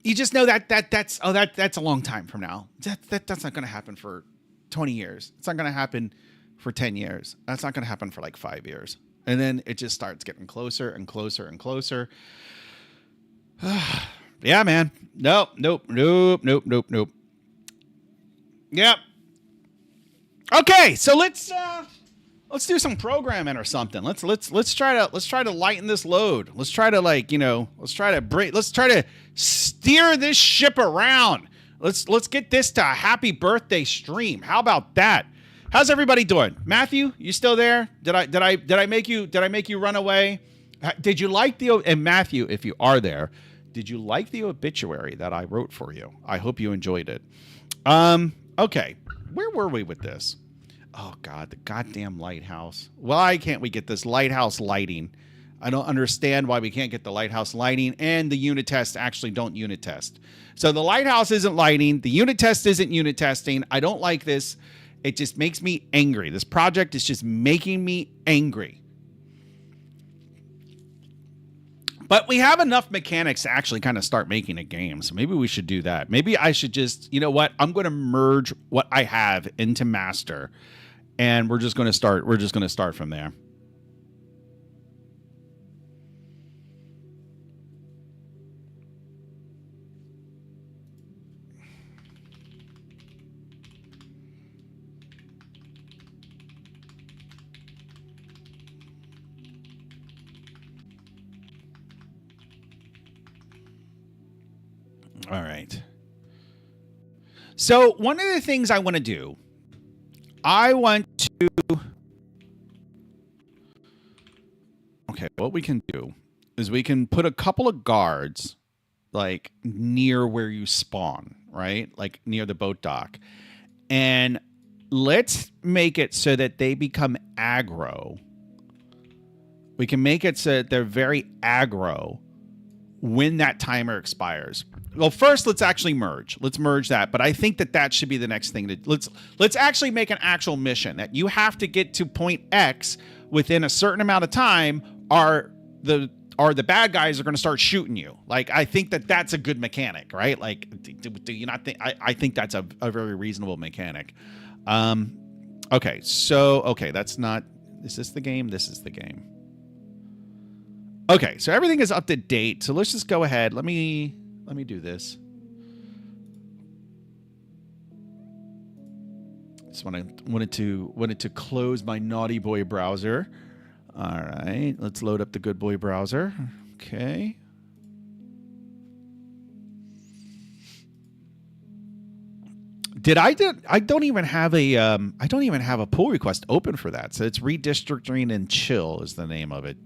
just know that's a long time from now. That's not going to happen for 20 years. It's not going to happen for 10 years. That's not going to happen for like 5 years. And then it just starts getting closer and closer and closer. Yeah, man. Nope. Yep. Okay, so let's do some programming or something. Let's try to lighten this load. Let's try to let's try to steer this ship around. Let's get this to a happy birthday stream. How about that? How's everybody doing? Matthew, you still there? Did I make you run away? Did you like and Matthew, if you are there, did you like the obituary that I wrote for you? I hope you enjoyed it. Okay. Where were we with this? Oh God, the goddamn lighthouse. Why can't we get this lighthouse lighting? I don't understand why we can't get the lighthouse lighting, and the unit tests actually don't unit test. So the lighthouse isn't lighting. The unit test isn't unit testing. I don't like this. It just makes me angry. This project is just making me angry. But we have enough mechanics to actually kind of start making a game. So maybe we should do that. Maybe I should just, you know what? I'm going to merge what I have into master, and we're just going to start from there. All right. So one of the things I want to do, okay, what we can do is we can put a couple of guards like near where you spawn, right? Like near the boat dock. And let's make it so that they become aggro. We can make it so that they're very aggro when that timer expires. Well, first, let's actually merge. Let's merge that. But I think that should be the next thing. Let's actually make an actual mission that you have to get to point X within a certain amount of time, or the bad guys are going to start shooting you. Like, I think that's a good mechanic, right? Like, do you not think? I think that's a very reasonable mechanic. Okay, so that's not. Is this the game? This is the game. Okay, so everything is up to date. So let's just go ahead. Let me do this. Just wanted to close my naughty boy browser. All right, let's load up the good boy browser. Okay. I don't even have a pull request open for that. So it's redistricting and chill is the name of it.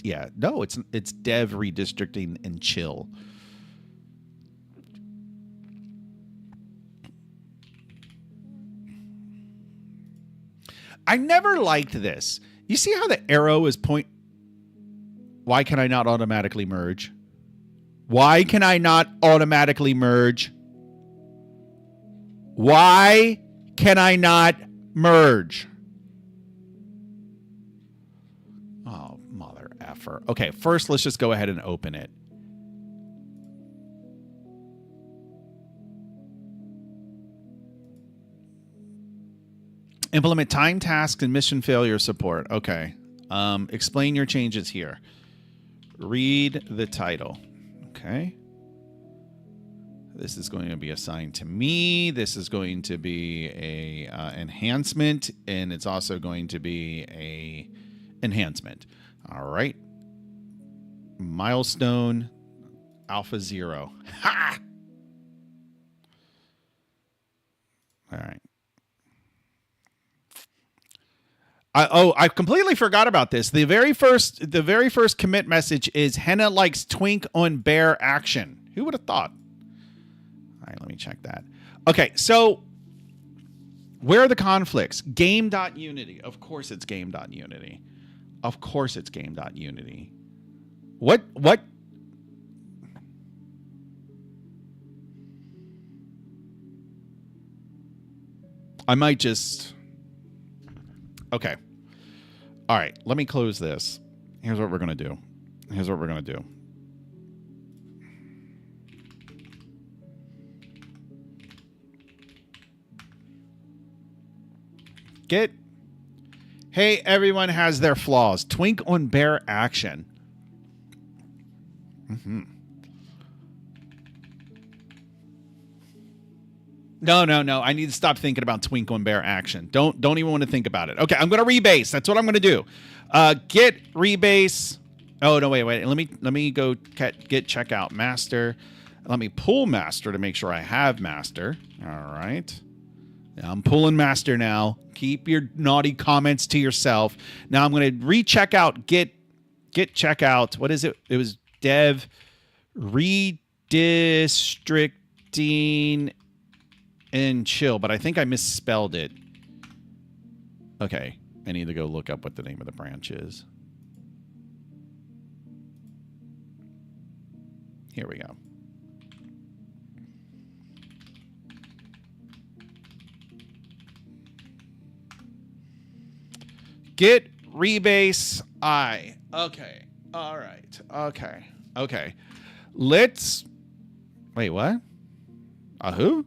Yeah. No, it's dev redistricting and chill. I never liked this. You see how the arrow is point. Why can I not automatically merge? Why can I not automatically merge? Why can I not merge? Oh, mother effer. Okay, first let's just go ahead and open it. Implement time tasks and mission failure support. Okay. Explain your changes here. Read the title. Okay. This is going to be assigned to me. This is going to be a enhancement, and it's also going to be a enhancement. All right. Milestone Alpha 0. Ha! All right. I completely forgot about this. The very first commit message is Henna likes twink on bear action. Who would have thought? All right, let me check that. Okay, so where are the conflicts? Game.unity. Of course it's game.unity. Of course it's game.unity. What? I might just... Okay. All right, let me close this. Here's what we're going to do. Hey, everyone has their flaws. Twink on bear action. No. I need to stop thinking about twink on bear action. Don't even want to think about it. Okay, I'm going to rebase. That's what I'm going to do. Get rebase. Oh, no, wait. Let me go get checkout master. Let me pull master to make sure I have master. All right. I'm pulling master now. Keep your naughty comments to yourself. Now I'm going to recheck out get checkout. What is it? It was dev redistricting and chill, but I think I misspelled it. Okay, I need to go look up what the name of the branch is. Here we go. Get rebase I. Okay. All right. Okay. Okay. Let's wait. What? Who?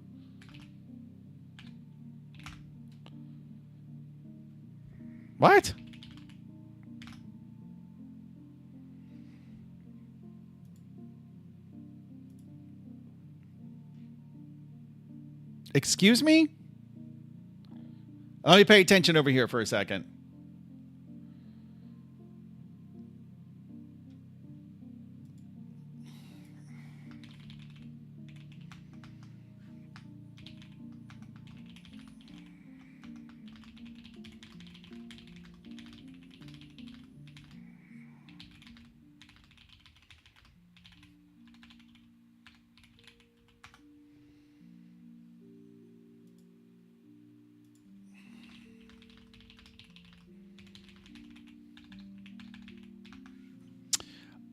What? Excuse me? Let me pay attention over here for a second.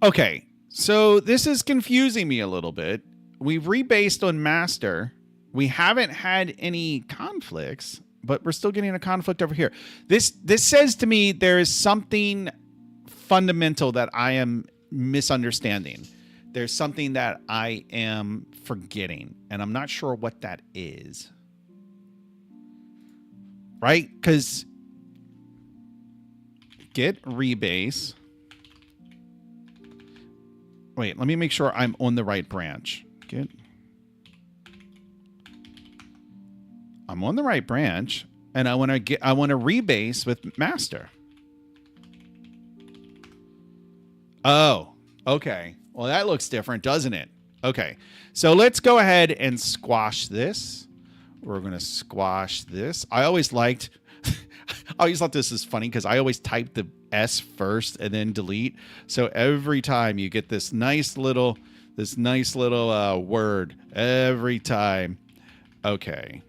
Okay, so this is confusing me a little bit. We've rebased on master. We haven't had any conflicts, but we're still getting a conflict over here. This says to me there is something fundamental that I am misunderstanding. There's something that I am forgetting, and I'm not sure what that is. Right? Because get rebase. Wait, let me make sure I'm on the right branch. I'm on the right branch, and I want to rebase with master. Oh, okay. Well, that looks different, doesn't it? Okay. So let's go ahead and squash this. We're going to squash this. I always thought this is funny because I always type the S first and then delete. So every time you get this nice little word every time. Okay.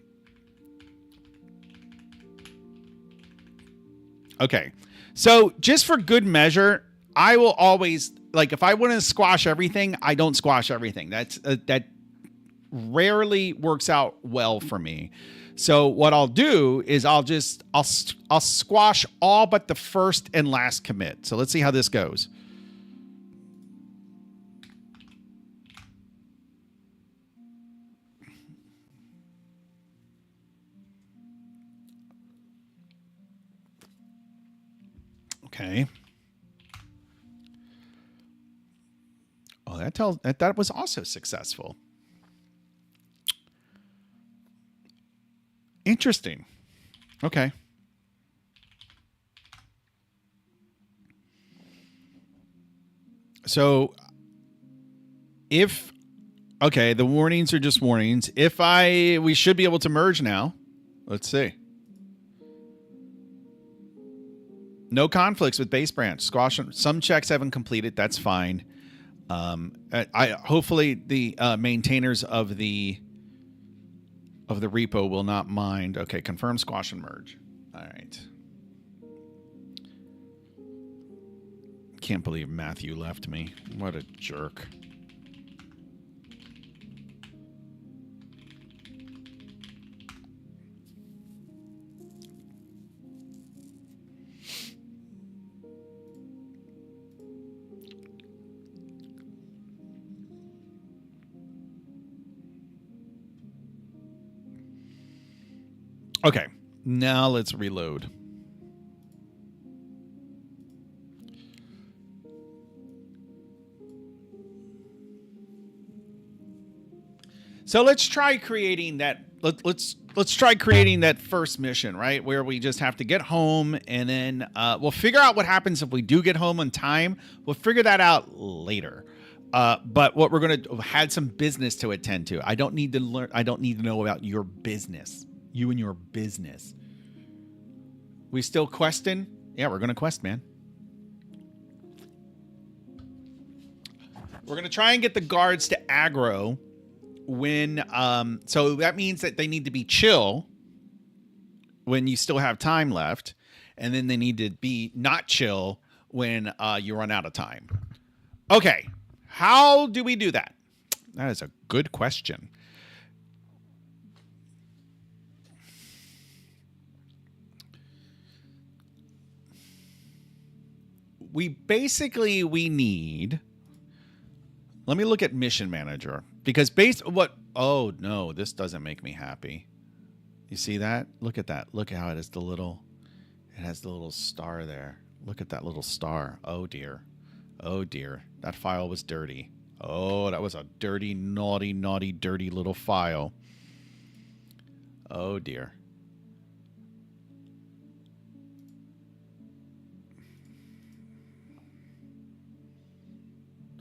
Okay. So just for good measure, I will always, like, if I want to squash everything, I don't squash everything. That rarely works out well for me. So what I'll do is I'll squash all but the first and last commit. So let's see how this goes. Okay. Oh, that was also successful. Interesting. Okay. So okay, the warnings are just warnings. We should be able to merge now. Let's see. No conflicts with base branch. Squash. Some checks haven't completed. That's fine. Hopefully the maintainers of the repo will not mind. Okay, confirm, squash, and merge. All right. Can't believe Matthew left me. What a jerk. Okay, now let's reload. So let's try creating that. Let's try creating that first mission, right? Where we just have to get home, and then we'll figure out what happens if we do get home on time. We'll figure that out later. But what we're going to had some business to attend to. I don't need to learn. I don't need to know about your business. You and your business. We still questing? Yeah, we're going to quest, man. We're going to try and get the guards to aggro when so that means that they need to be chill when you still have time left, and then they need to be not chill when you run out of time. Okay, how do we do that? That is a good question. we basically we need. Let me look at mission manager because based what. Oh no, this doesn't make me happy. You see that? Look at that. Look how it is the little. It has the little star there. Look at that little star. Oh dear. Oh dear. That file was dirty. Oh, that was a dirty, naughty, naughty, dirty little file. Oh dear.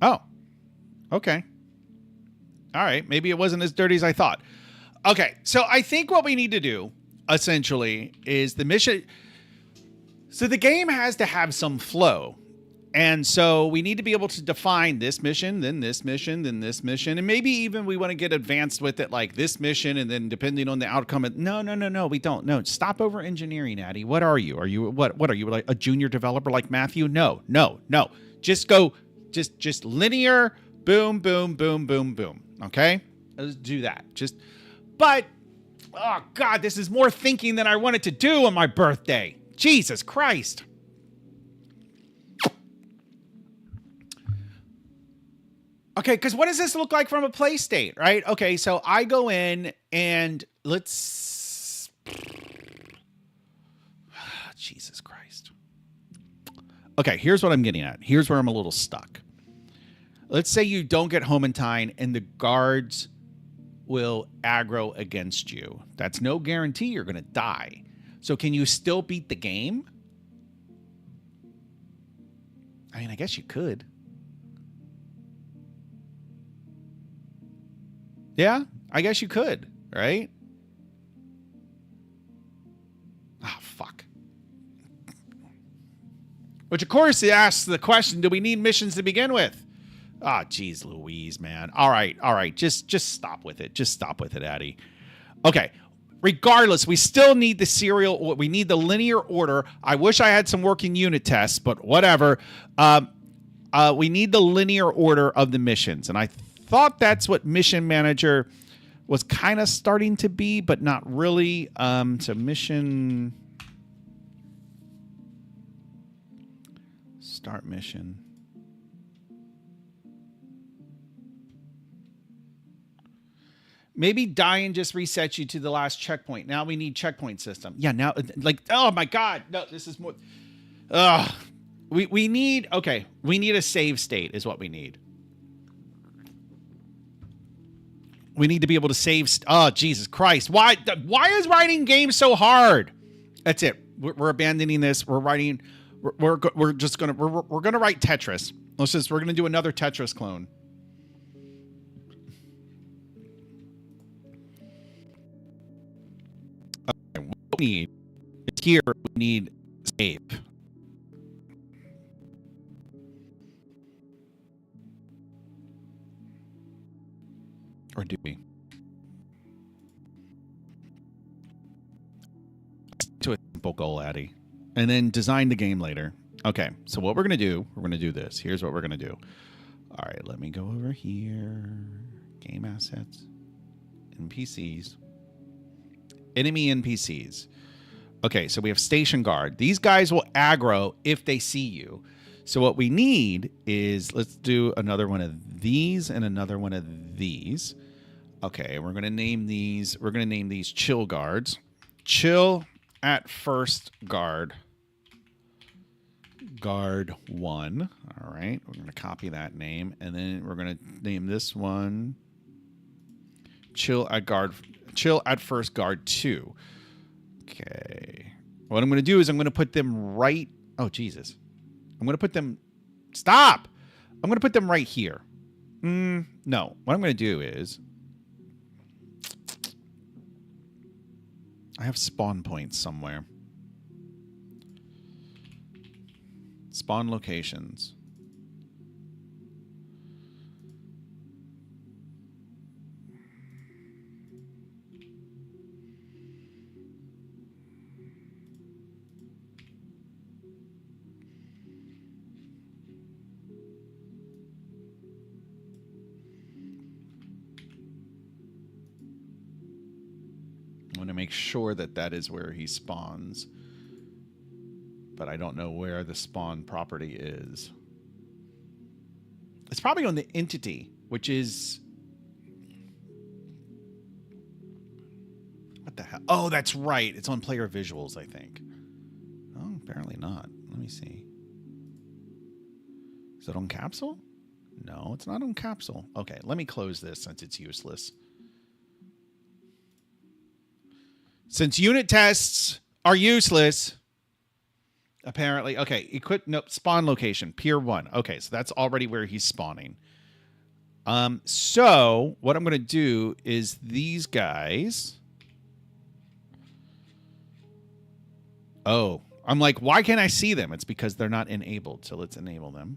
Oh. Okay. All right. Maybe it wasn't as dirty as I thought. Okay. So I think what we need to do, essentially, is the mission. So the game has to have some flow. And so we need to be able to define this mission, then this mission, then this mission. And maybe even we want to get advanced with it, like this mission, and then depending on the outcome. No, we don't. No, stop over engineering, Addy. What are you? Are you what are you, like a junior developer like Matthew? No. Just go, just linear, boom, boom, boom, boom, boom. Okay? Let's do that. But, oh God, this is more thinking than I wanted to do on my birthday. Jesus Christ. Okay, because what does this look like from a play state, right? Okay, so I go in and let's... Jesus Christ. Okay, here's what I'm getting at. Here's where I'm a little stuck. Let's say you don't get home in time and the guards will aggro against you. That's no guarantee you're going to die. So can you still beat the game? I mean, I guess you could. Yeah, I guess you could, right? Ah, fuck. Which, of course, it asks the question, do we need missions to begin with? Ah, geez, Louise, man. All right. Just stop with it. Just stop with it, Addy. Okay. Regardless, we still need the serial. We need the linear order. I wish I had some working unit tests, but whatever. We need the linear order of the missions, and I thought that's what Mission Manager was kind of starting to be, but not really. So mission, start mission. Maybe dying just resets you to the last checkpoint. Now we need checkpoint system. Yeah, now, like, oh my God. No, this is more. We need, okay, we need a save state is what we need. We need to be able to save. Oh, Jesus Christ. Why is writing games so hard? That's it. We're abandoning this. We're writing. We're just going to, we're going to write Tetris. We're going to do another Tetris clone. Okay, what we need is here, we need save. Or do we? To a simple goal, Addy. And then design the game later. Okay, so what we're going to do this. Here's what we're going to do. All right, let me go over here. Game assets. NPCs. Enemy NPCs. Okay, so we have station guard. These guys will aggro if they see you. So what we need is, let's do another one of these and another one of these. Okay, we're going to name these, chill guards. Chill at first guard. Guard 1. All right, we're going to copy that name. And then we're going to name this one chill at first guard 2. Okay. What I'm going to do is I'm going to put them right. Oh, Jesus. I'm going to put them. Stop. I'm going to put them right here. No. What I'm going to do is I have spawn points somewhere. Spawn locations. I want to make sure that that is where he spawns. but I don't know where the spawn property is. It's probably on the entity, which is... What the hell? Oh, that's right. It's on player visuals, I think. Oh, apparently not. Let me see. Is it on capsule? No, it's not on capsule. Okay, let me close this since it's useless. Since unit tests are useless, apparently. Okay, equip. Nope. Spawn location. Pier 1. Okay, so that's already where he's spawning. So what I'm going to do is these guys. Oh, I'm like, why can't I see them? It's because they're not enabled. So let's enable them.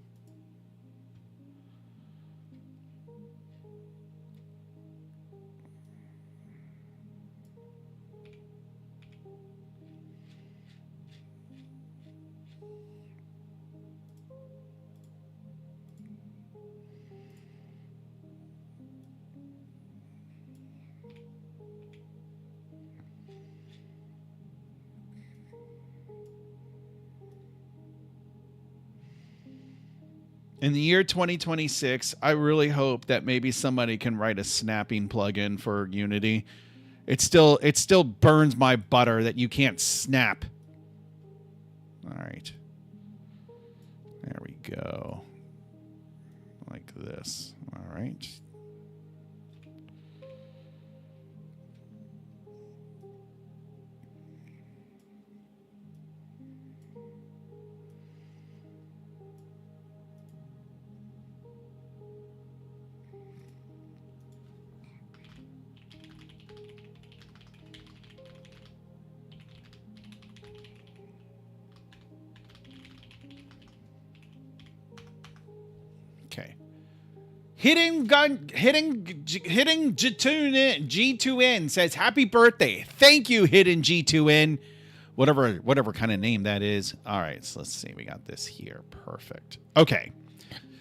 In the year 2026, I really hope that maybe somebody can write a snapping plugin for Unity. It still burns my butter that you can't snap. All right. There we go. Like this. All right. Okay. Hitting G2N says happy birthday. Thank you, Hidden G2N. Whatever kind of name that is. All right, so let's see. We got this here. Perfect. Okay.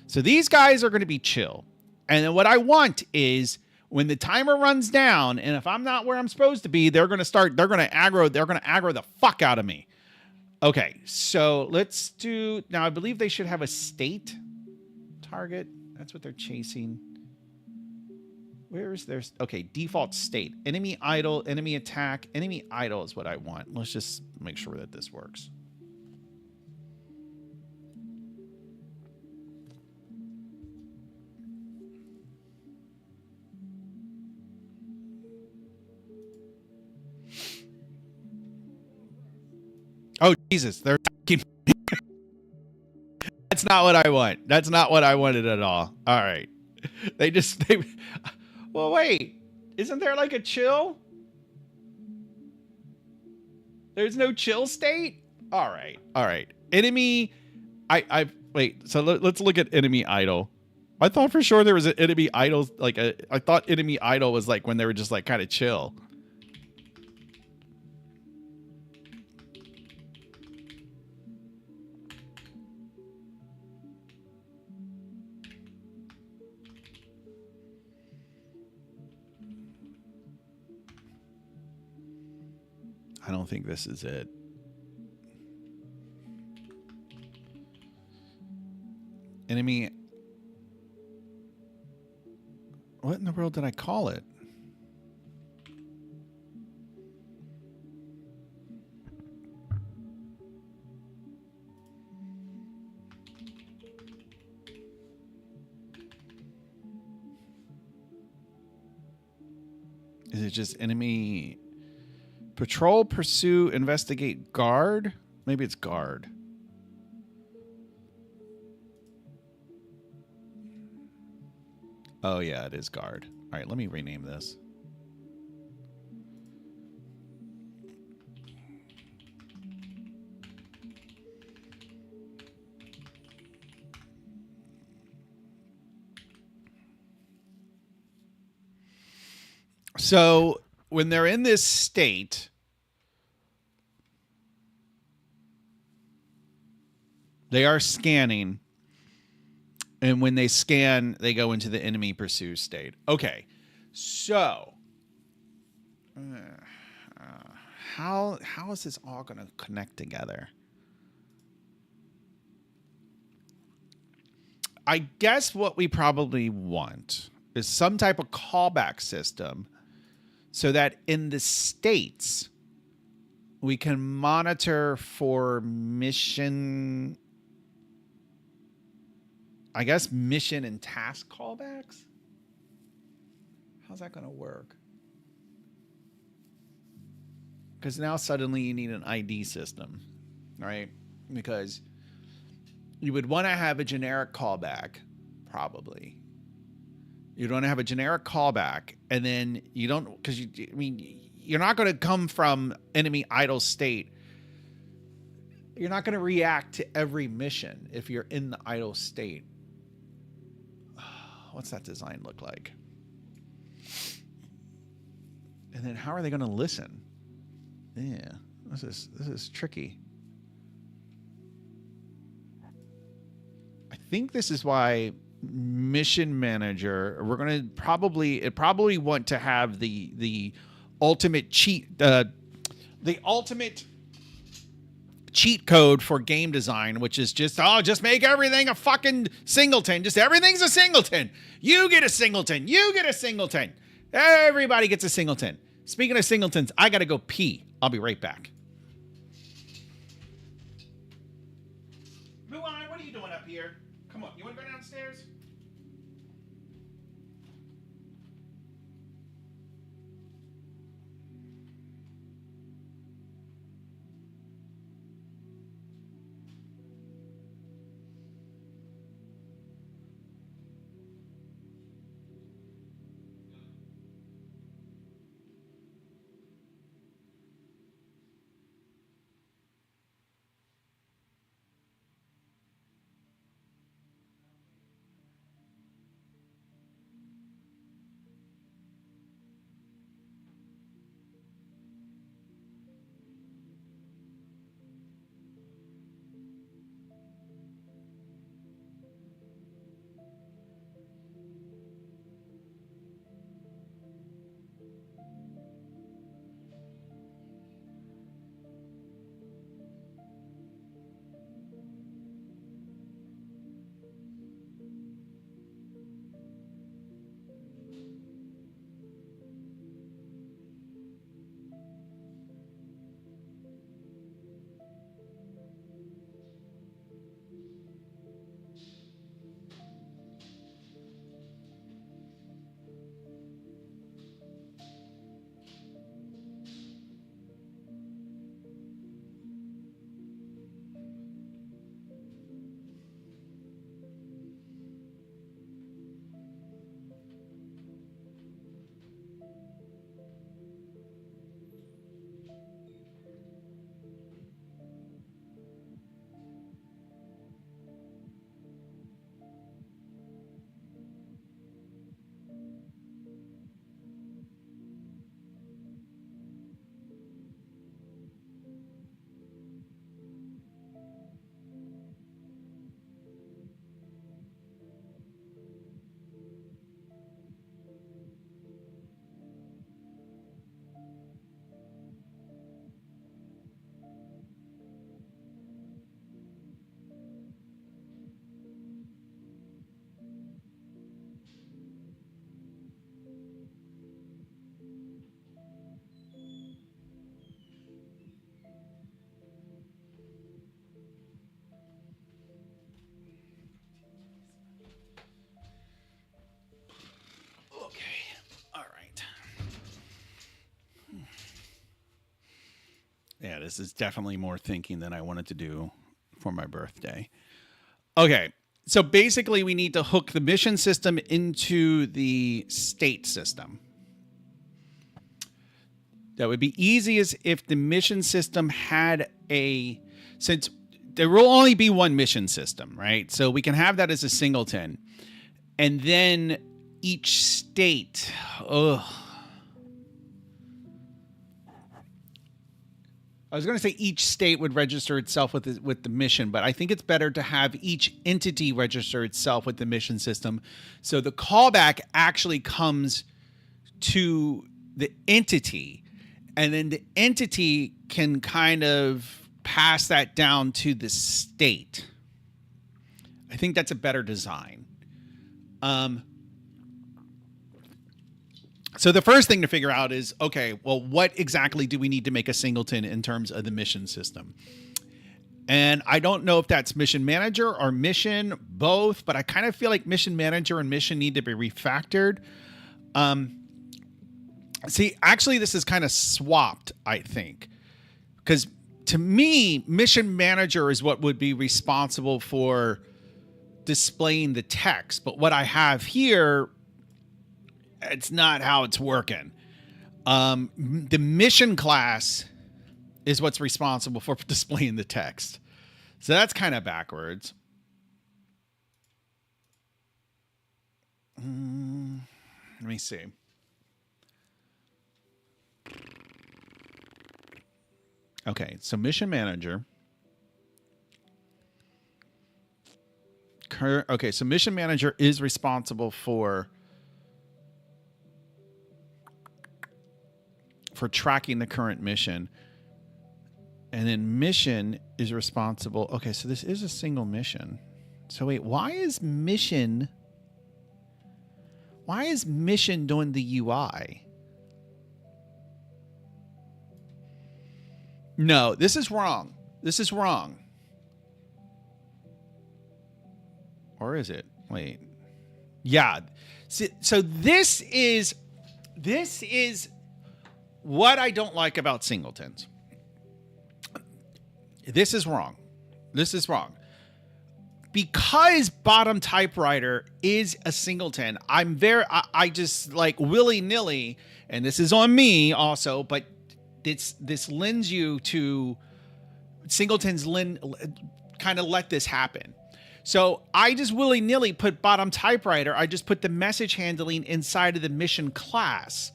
So these guys are going to be chill. And then what I want is when the timer runs down, and if I'm not where I'm supposed to be, they're going to aggro the fuck out of me. Okay, so let's do... Now, I believe they should have a state target. That's what they're chasing. Where is their... Okay, default state. Enemy idle, enemy attack. Enemy idle is what I want. Let's just make sure that this works. Oh, Jesus. They're attacking me. That's not what I want. That's not what I wanted at all. All right. Well, wait. Isn't there like a chill? There's no chill state? All right. All right. Enemy. Wait. So let's look at enemy idle. I thought for sure there was an enemy idle. I thought enemy idle was like when they were just like kind of chill. I don't think this is it. Enemy. What in the world did I call it? Is it just enemy... Patrol, pursue, investigate, guard? Maybe it's guard. Oh, yeah, it is guard. All right, let me rename this. So... when they're in this state, they are scanning. And when they scan, they go into the enemy pursue state. Okay. So, how is this all going to connect together? I guess what we probably want is some type of callback system so that in the states we can monitor for mission, I guess, mission and task callbacks. How's that going to work? Because now suddenly you need an ID system, right? Because you would want to have a generic callback, probably. You'd want to have a generic callback, and then you don't, because you're not going to come from enemy idle state. You're not going to react to every mission if you're in the idle state. What's that design look like? And then how are they going to listen? Yeah, this is tricky. I think this is why mission manager, we're going to probably want to have the ultimate cheat, the ultimate cheat code for game design, which is just make everything a fucking singleton. Just everything's a singleton. You get a singleton. You get a singleton. Everybody gets a singleton. Speaking of singletons, I got to go pee. I'll be right back. Mulan, what are you doing up here? Come on, you want to go downstairs? Yeah, this is definitely more thinking than I wanted to do for my birthday. Okay, so basically we need to hook the mission system into the state system. That would be easiest if the mission system had since there will only be one mission system, right? So we can have that as a singleton. And then each state, I was going to say each state would register itself with the mission, but I think it's better to have each entity register itself with the mission system. So the callback actually comes to the entity, and then the entity can kind of pass that down to the state. I think that's a better design. So the first thing to figure out is, okay, well, what exactly do we need to make a singleton in terms of the mission system? And I don't know if that's mission manager or mission, both, but I kind of feel like mission manager and mission need to be refactored. See, actually, this is kind of swapped, I think, because to me, mission manager is what would be responsible for displaying the text. But what I have here, it's not how it's working. The mission class is what's responsible for displaying the text. So that's kind of backwards. Let me see. Okay, so mission manager. Okay, so mission manager is responsible for tracking the current mission. And then mission is responsible. Okay, so this is a single mission. So wait, why is mission doing the UI? No, this is wrong. This is wrong. Or is it? Wait. Yeah. So this is what I don't like about singletons. This is wrong. This is wrong. Because bottom typewriter is a singleton, I just like willy-nilly, and this is on me also, but this lends you to singletons kind of let this happen. So I just willy-nilly put bottom typewriter. I just put the message handling inside of the mission class,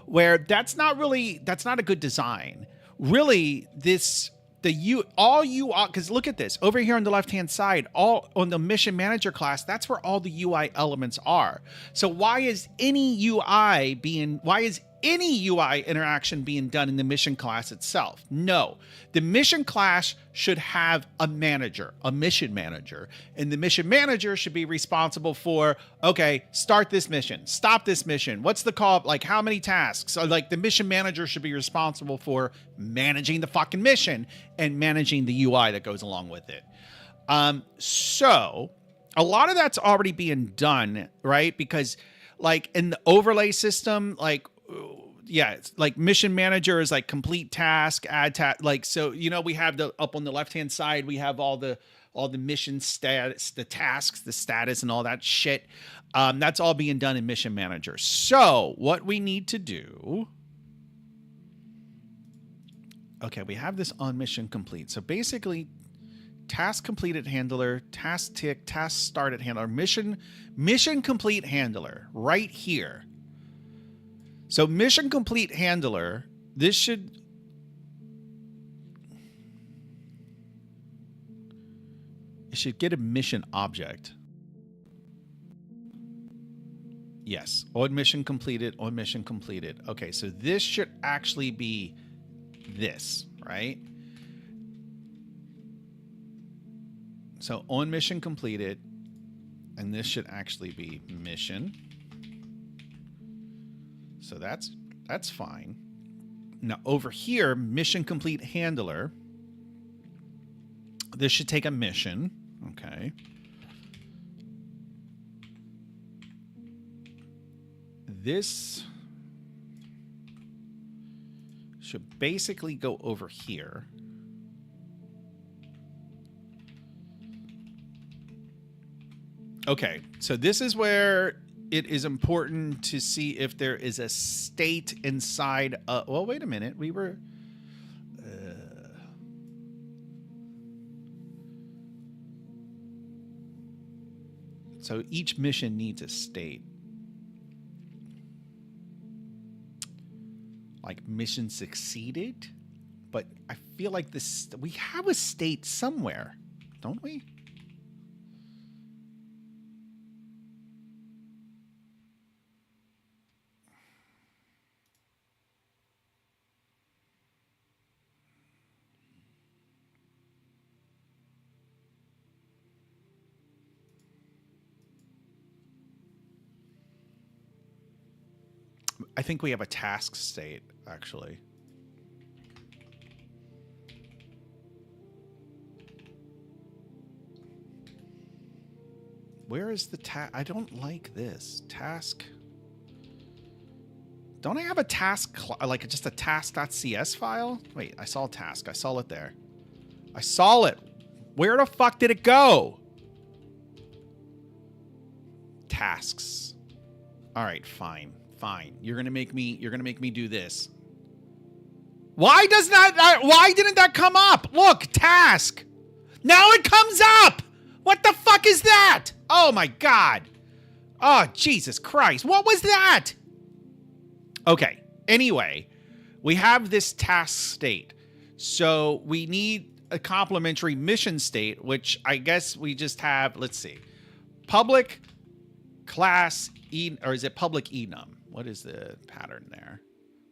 where that's not a good design. Really, because look at this over here on the left-hand side, all on the mission manager class, that's where all the UI elements are. So why is any UI interaction being done in the mission class itself? No, the mission class should have a mission manager, and the mission manager should be responsible for, okay, start this mission, stop this mission, what's the call, like how many tasks. So like the mission manager should be responsible for managing the fucking mission and managing the UI that goes along with it. So a lot of that's already being done, right? Because like in the overlay system, like, yeah, it's like mission manager is like complete task, add task. Like, so, we have up on the left-hand side, we have all the mission status, the tasks, the status, and all that shit. That's all being done in mission manager. So what we need to do, okay, we have this on mission complete. So basically task completed handler, task tick, task started handler, mission complete handler right here. So mission complete handler, it should get a mission object. Yes, on mission completed, on mission completed. Okay, so this should actually be this, right? So on mission completed, and this should actually be mission. So that's fine. Now over here, mission complete handler. This should take a mission. Okay. This should basically go over here. Okay, so this is where it is important to see if there is a state inside. Well, wait a minute. We were. So each mission needs a state. Like mission succeeded, but I feel like we have a state somewhere, don't we? I think we have a task state, actually. Where is the task? I don't like this. Task. Don't I have a task, like just a task.cs file? Wait, I saw a task. I saw it there. I saw it. Where the fuck did it go? Tasks. All right, fine. Fine. You're going to make me do this. Why didn't that come up? Look, task. Now it comes up. What the fuck is that? Oh my God. Oh, Jesus Christ. What was that? Okay. Anyway, we have this task state. So we need a complementary mission state, which I guess we just have, let's see. Public class or is it public enum? What is the pattern there?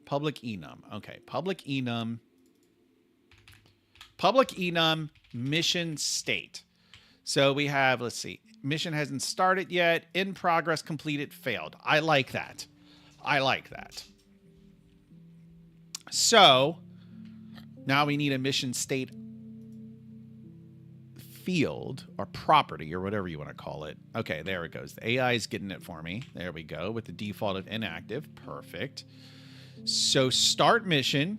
Public enum. Okay. Public enum mission state. So we have, let's see, mission hasn't started yet, in progress, completed, failed. I like that. I like that. So now we need a mission state field or property or whatever you want to call it. Okay, there it goes. The AI is getting it for me. There we go with the default of inactive. Perfect. So start mission.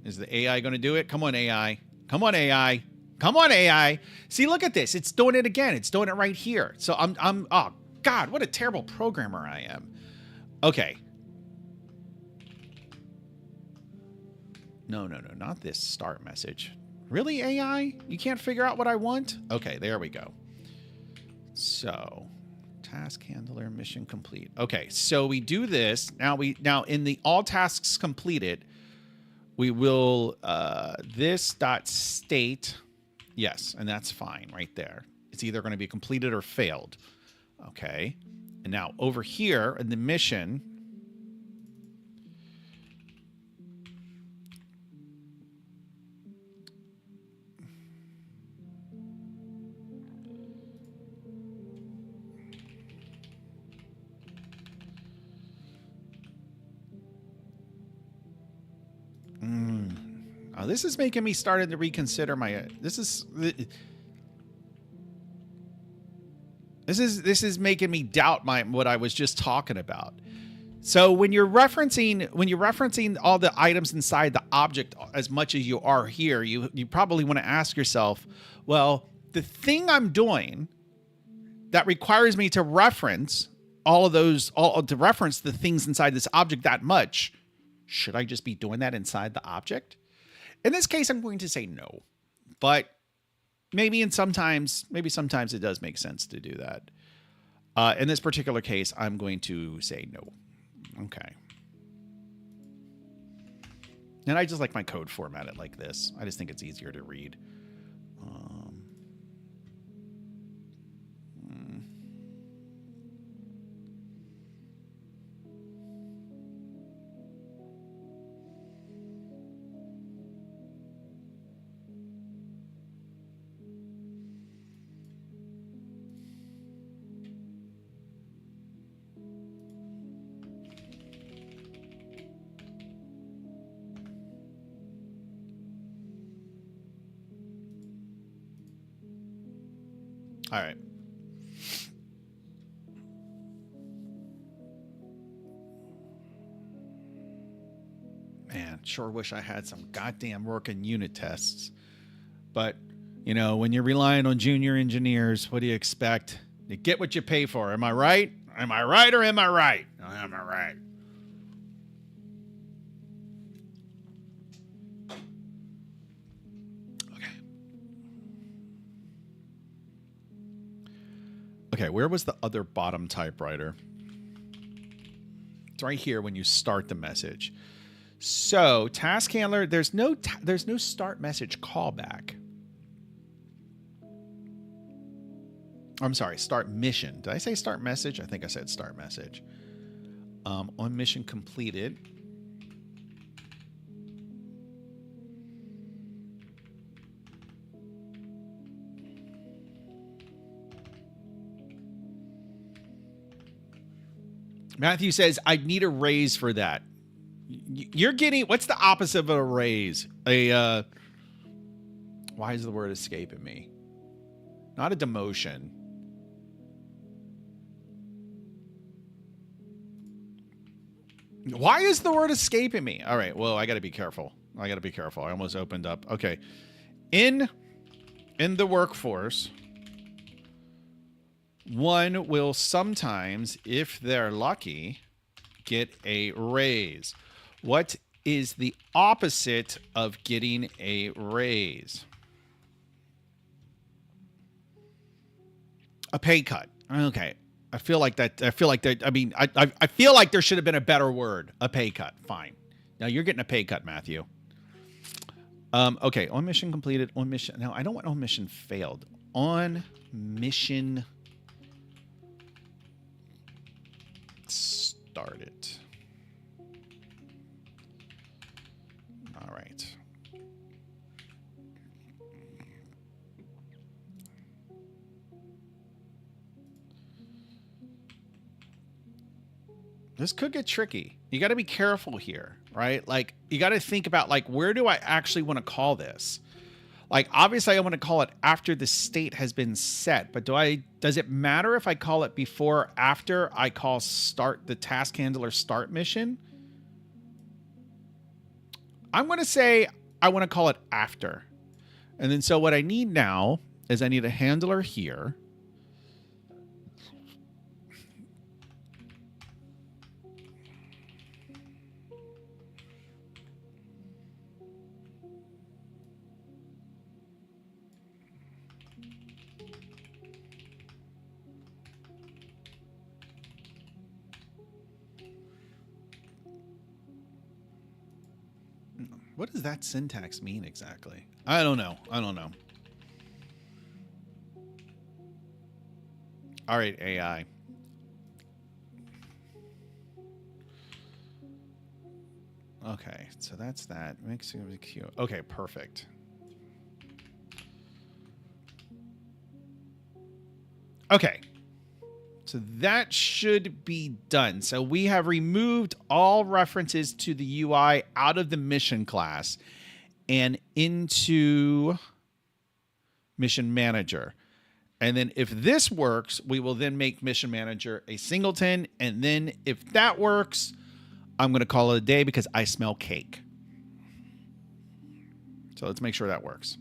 Is the AI going to do it? Come on, AI. Come on, AI. Come on, AI. See, look at this. It's doing it again. It's doing it right here. So oh God, what a terrible programmer I am. Okay. No, not this start message. Really, AI? You can't figure out what I want? Okay, there we go. So, task handler, mission complete. Okay, so we do this. Now in the all tasks completed, we will this dot state. Yes, and that's fine right there. It's either going to be completed or failed. Okay. And now over here in the mission, oh, this is making me starting to reconsider my. This is making me doubt what I was just talking about. So when you're referencing all the items inside the object as much as you are here, you probably want to ask yourself, well, the thing I'm doing that requires me to reference to reference the things inside this object that much, should I just be doing that inside the object? In this case, I'm going to say no, but maybe sometimes it does make sense to do that. In this particular case, I'm going to say no. Okay. And I just like my code formatted like this. I just think it's easier to read. All right. Man, sure wish I had some goddamn working unit tests. But, when you're relying on junior engineers, what do you expect? You get what you pay for. Am I right? Am I right or am I right? Am I right? Okay, where was the other bottom typewriter? It's right here when you start the message. So, task handler, there's no start message callback. I'm sorry, start mission. Did I say start message? I think I said start message. On mission completed. Matthew says, I need a raise for that. You're getting, what's the opposite of a raise? Why is the word escaping me? Not a demotion. Why is the word escaping me? All right, well, I got to be careful. I almost opened up. Okay. In the workforce, one will sometimes, if they're lucky, get a raise. What is the opposite of getting a raise? A pay cut. Okay. I feel like that. I mean, I feel like there should have been a better word. A pay cut. Fine. Now you're getting a pay cut, Matthew. Okay. On mission completed. On mission. Now I don't want on mission failed. On mission started. All right. This could get tricky. You got to be careful here, right? Like, you got to think about, like, where do I actually want to call this? Like, obviously, I want to call it after the state has been set, but does it matter if I call it before or after I call start the task handler start mission? I'm going to say I want to call it after. And then so what I need now is I need a handler here. What does that syntax mean exactly? I don't know. All right, AI. Okay, so that's that. Mixing the queue. Okay, perfect. Okay. So that should be done. So we have removed all references to the UI out of the mission class and into mission manager. And then if this works, we will then make mission manager a singleton. And then if that works, I'm going to call it a day because I smell cake. So let's make sure that works.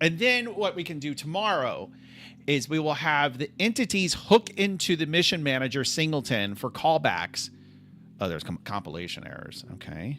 And then what we can do tomorrow is we will have the entities hook into the mission manager singleton for callbacks. Oh, there's compilation errors. Okay.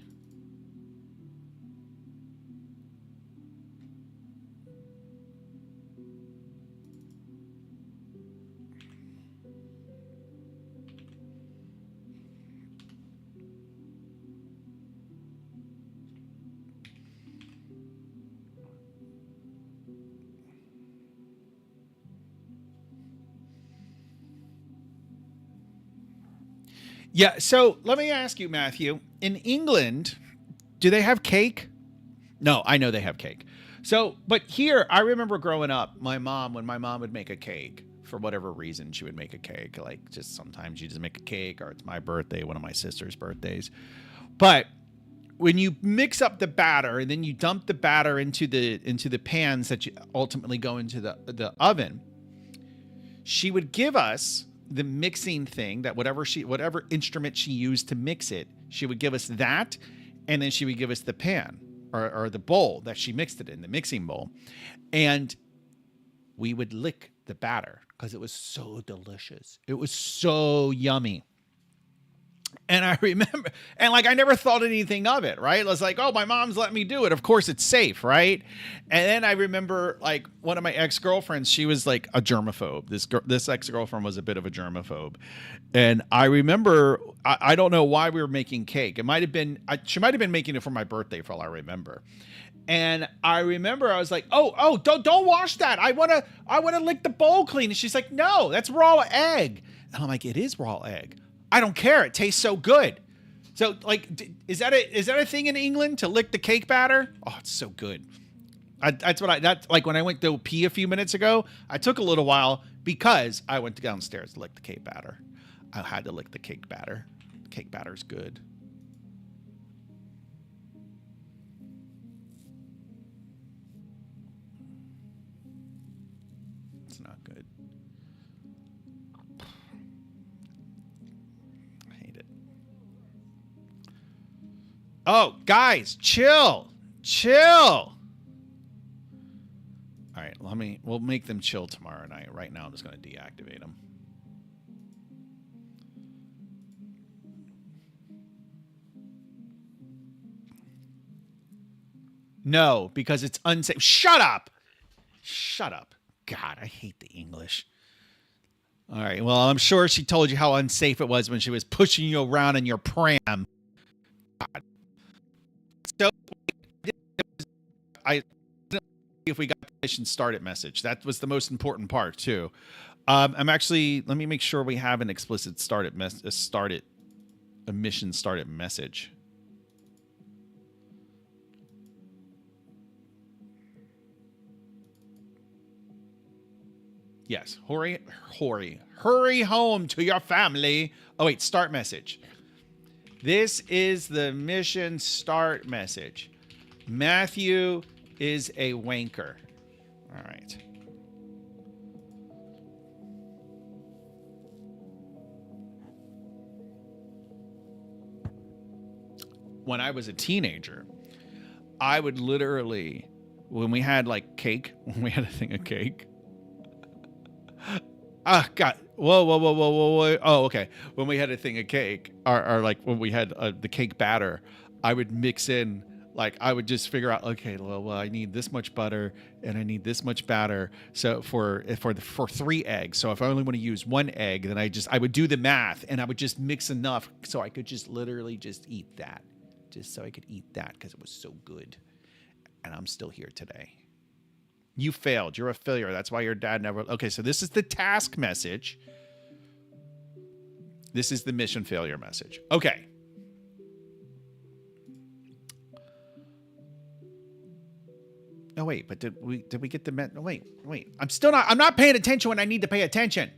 Yeah, so let me ask you, Matthew. In England, do they have cake? No, I know they have cake. So, but here, I remember growing up, when my mom would make a cake, for whatever reason, she would make a cake. Like, just sometimes you just make a cake, or it's my birthday, one of my sister's birthdays. But when you mix up the batter and then you dump the batter into the pans that you ultimately go into the oven, she would give us the mixing thing, that whatever instrument she used to mix it, she would give us that, and then she would give us the pan or the bowl that she mixed it in, the mixing bowl. And we would lick the batter because it was so delicious. It was so yummy. And I remember, and like, I never thought anything of it, right? It was like, oh, my mom's letting me do it. Of course it's safe, right? And then I remember, like, one of my ex-girlfriends, she was like a germaphobe. This ex-girlfriend was a bit of a germaphobe. And I remember, I don't know why we were making cake. It might have been, she might have been making it for my birthday, for all I remember. And I remember I was like, oh, don't wash that. I want to lick the bowl clean. And she's like, no, that's raw egg. And I'm like, it is raw egg. I don't care. It tastes so good. So, like, is that a thing in England, to lick the cake batter? Oh, it's so good. That's like when I went to pee a few minutes ago. I took a little while because I went downstairs to lick the cake batter. I had to lick the cake batter. The cake batter's good. It's not good. I hate it. Oh, guys, chill. Chill. All right, we'll make them chill tomorrow night. Right now, I'm just going to deactivate them. No, because it's unsafe. Shut up. Shut up. God, I hate the English. All right. Well, I'm sure she told you how unsafe it was when she was pushing you around in your pram. God. So, if we got the mission started message, that was the most important part too. I'm actually, let me make sure we have an explicit a mission started message. Yes, hurry home to your family. Oh wait, start message. This is the mission start message. Matthew is a wanker. All right. When I was a teenager, I would literally, when we had like cake, when we had a thing of cake. Ah, God. Whoa. Oh, okay. When we had a thing of cake, or like when we had the cake batter, I would mix in, like, I would just figure out, okay, well, I need this much butter and I need this much batter. So for 3 eggs. So if I only want to use 1 egg, then I would do the math and I would just mix enough so I could just literally just eat that. Just so I could eat that because it was so good. And I'm still here today. You failed. You're a failure. That's why your dad never... Okay, so this is the task message. This is the mission failure message. Okay. Oh, wait, but did we get the... Wait. I'm not paying attention when I need to pay attention.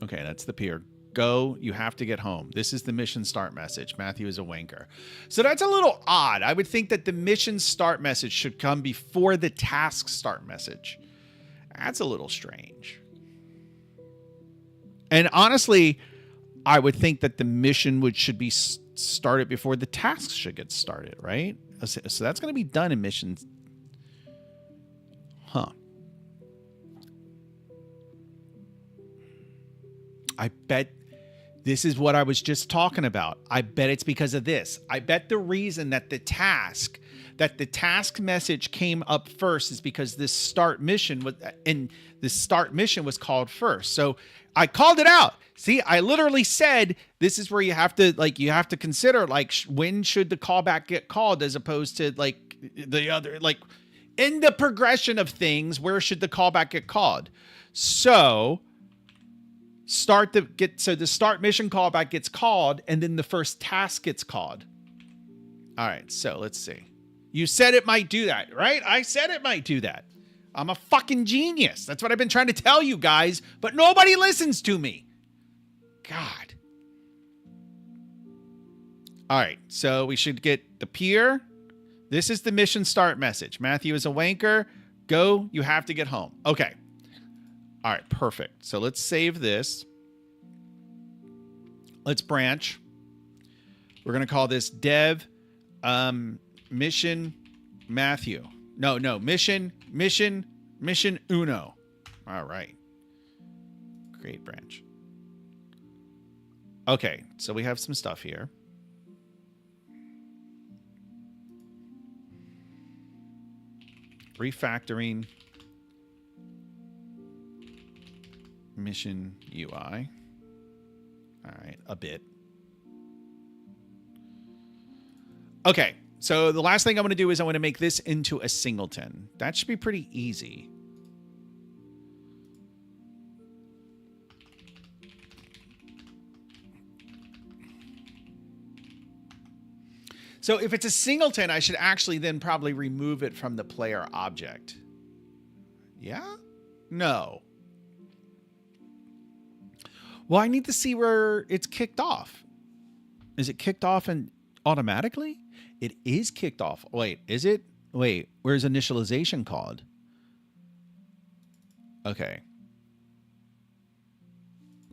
Okay, that's the pier. Go, you have to get home. This is the mission start message. Matthew is a wanker. So that's a little odd. I would think that the mission start message should come before the task start message. That's a little strange. And honestly, I would think that the mission should be started before the tasks should get started, right? So that's going to be done in missions. Huh. I bet this is what I was just talking about. I bet it's because of this. I bet the reason that the task message came up first is because this start mission was called first. So I called it out. See, I literally said this is where you have to consider when should the callback get called as opposed to like the other, like in the progression of things, where should the callback get called? So the start mission callback gets called and then the first task gets called. All right, so let's see. You said it might do that, right? I said it might do that. I'm a fucking genius. That's what I've been trying to tell you guys, but nobody listens to me. God. All right, so we should get the pier. This is the mission start message. Matthew is a wanker. Go, you have to get home. Okay. All right, perfect. So let's save this. Let's branch. We're going to call this dev mission Matthew. No, mission uno. All right. Create branch. Okay, so we have some stuff here. Refactoring mission UI. All right, a bit. Okay, so the last thing I'm going to do is I want to make this into a singleton. That should be pretty easy. So if it's a singleton, I should actually then probably remove it from the player object. Yeah? No. Well, I need to see where it's kicked off. Is it kicked off and automatically? It is kicked off. Wait, is it? Wait, where's initialization called? Okay.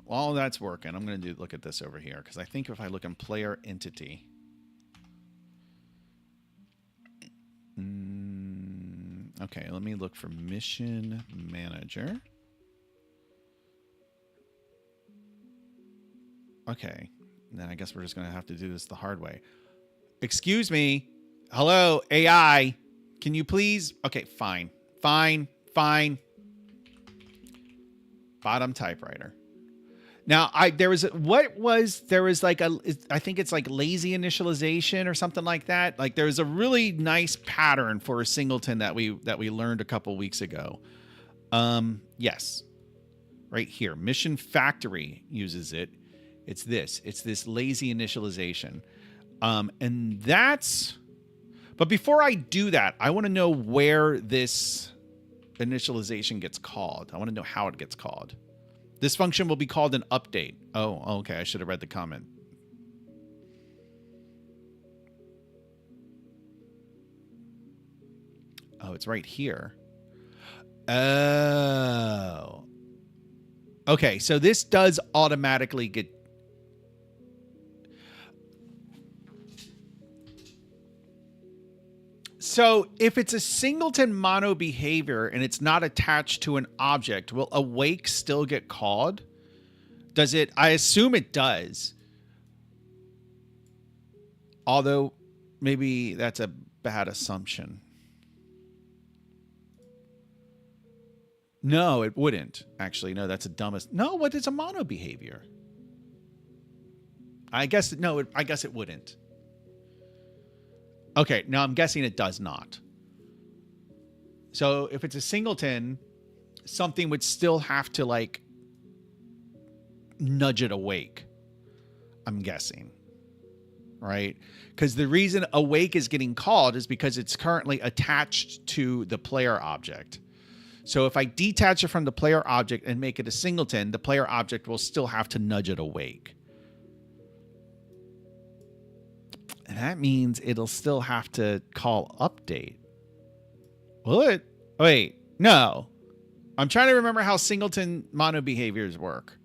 While that's working, I'm going to look at this over here because I think if I look in player entity. Okay, let me look for mission manager. Okay, then I guess we're just going to have to do this the hard way. Excuse me. Hello, AI. Can you please? Okay, fine. Fine. Bottom typewriter. Now, there was like I think it's like lazy initialization or something like that. Like there was a really nice pattern for a singleton that we learned a couple weeks ago. Yes. Right here. Mission Factory uses it. It's this lazy initialization. And that's, but before I do that, I want to know where this initialization gets called. I want to know how it gets called. This function will be called an update. Oh, okay. I should have read the comment. Oh, it's right here. Oh. Okay, so this does automatically get... So if it's a singleton mono behavior and it's not attached to an object, will awake still get called? Does it? I assume it does. Although maybe that's a bad assumption. No, it wouldn't. Actually, no, that's a dumbest. No, what is a mono behavior? I guess, no, I guess it wouldn't. Okay, now I'm guessing it does not. So if it's a singleton, something would still have to like nudge it awake. I'm guessing. Right? Because the reason awake is getting called is because it's currently attached to the player object. So if I detach it from the player object and make it a singleton, the player object will still have to nudge it awake. And that means it'll still have to call update. Will it? Wait, no. I'm trying to remember how singleton mono behaviors work.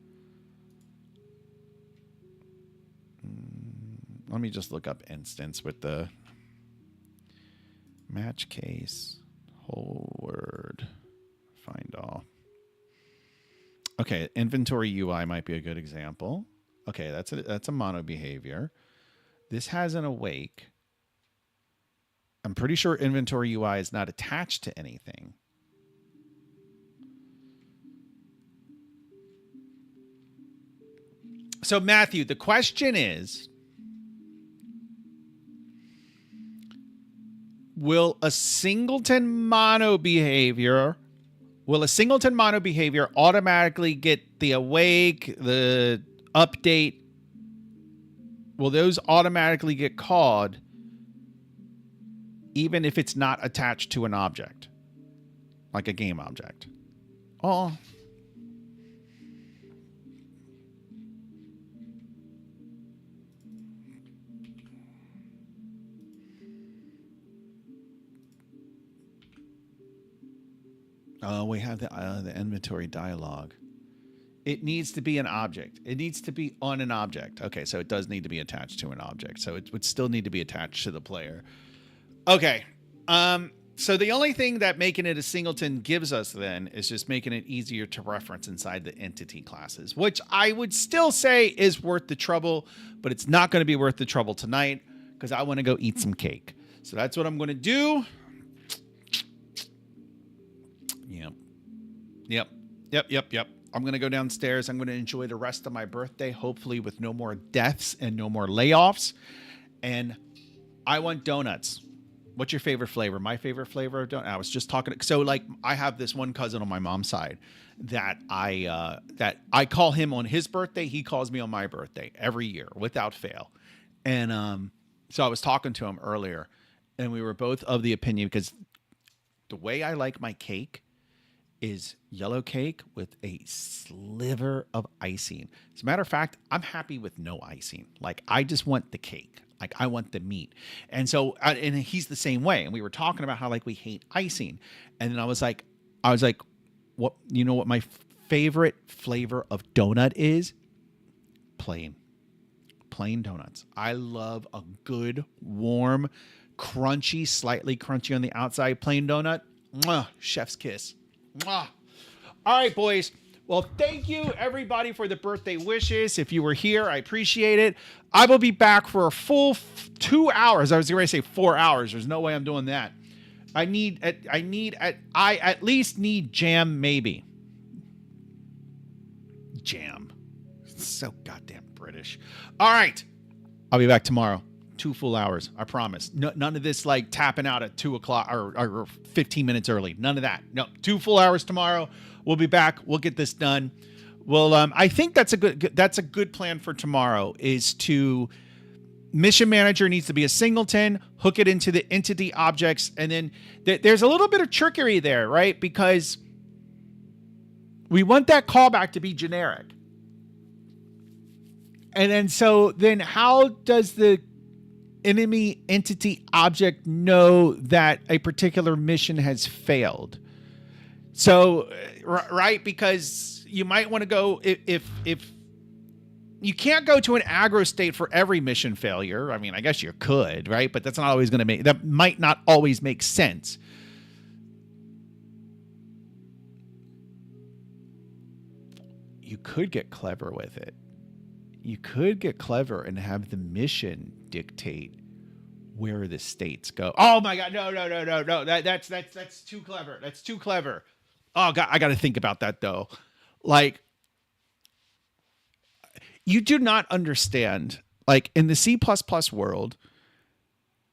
Let me just look up instance with the match case, whole word, find all. Okay, inventory UI might be a good example. Okay, that's a mono behavior. This has an awake. I'm pretty sure inventory UI is not attached to anything. So Matthew, the question is, will a singleton mono behavior automatically get the awake, the update? Will those automatically get called even if it's not attached to an object, like a game object? Oh. We have the inventory dialog. It needs to be an object. It needs to be on an object. Okay, so it does need to be attached to an object. So it would still need to be attached to the player. Okay. So the only thing that making it a singleton gives us then is just making it easier to reference inside the entity classes, which I would still say is worth the trouble, but it's not going to be worth the trouble tonight because I want to go eat some cake. So that's what I'm going to do. Yep. I'm going to go downstairs. I'm going to enjoy the rest of my birthday, hopefully with no more deaths and no more layoffs. And I want donuts. What's your favorite flavor? My favorite flavor of donut. I was just talking. So like I have this one cousin on my mom's side that I call him on his birthday. He calls me on my birthday every year without fail. And So I was talking to him earlier, and we were both of the opinion, because the way I like my cake is yellow cake with a sliver of icing. As a matter of fact, I'm happy with no icing. Like, I just want the cake. Like, I want the meat. And so, and he's the same way. And we were talking about how, like, we hate icing. And then I was like, what, you know what my favorite flavor of donut is? Plain donuts. I love a good, warm, crunchy, slightly crunchy on the outside plain donut. Mwah, chef's kiss. Mwah. All right, boys. Well, thank you, everybody, for the birthday wishes. If you were here, I appreciate it. I will be back for a full 2 hours. I was going to say 4 hours. There's no way I'm doing that. I at least need jam, maybe. Jam. So goddamn British. All right. I'll be back tomorrow. 2 full hours. I promise. No, none of this like tapping out at 2 o'clock or 15 minutes early. None of that. No, 2 full hours tomorrow. We'll be back. We'll get this done. Well, I think that's a good plan for tomorrow, is to mission manager needs to be a singleton, hook it into the entity objects. And then there's a little bit of trickery there, right? Because we want that callback to be generic. And then how does the enemy entity object know that a particular mission has failed? So, right, because you might want to go, if you can't go to an aggro state for every mission failure. I mean, I guess you could, right? But that's not always going to that might not always make sense. You could get clever with it. You could get clever and have the mission dictate where the states go. Oh my God. No. That's too clever. That's too clever. Oh God. I got to think about that though. Like, you do not understand, like in the C++ world,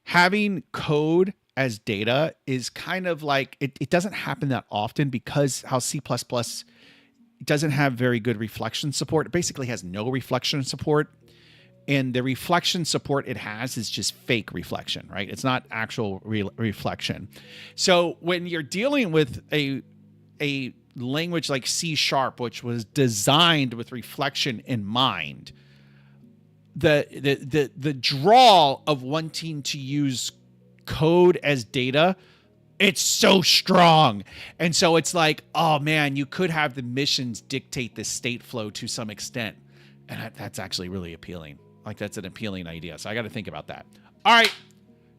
having code as data is kind of like, it doesn't happen that often, because how C++ doesn't have very good reflection support. It basically has no reflection support. And the reflection support it has is just fake reflection, right? It's not actual reflection. So when you're dealing with a language like C#, which was designed with reflection in mind, the draw of wanting to use code as data, it's so strong. And so it's like, oh man, you could have the missions dictate the state flow to some extent. And that's actually really appealing. Like, that's an appealing idea. So I got to think about that. All right.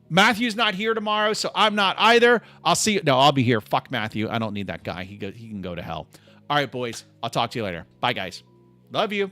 Matthew's not here tomorrow, so I'm not either. I'll see you. No, I'll be here. Fuck Matthew. I don't need that guy. He can go to hell. All right, boys. I'll talk to you later. Bye, guys. Love you.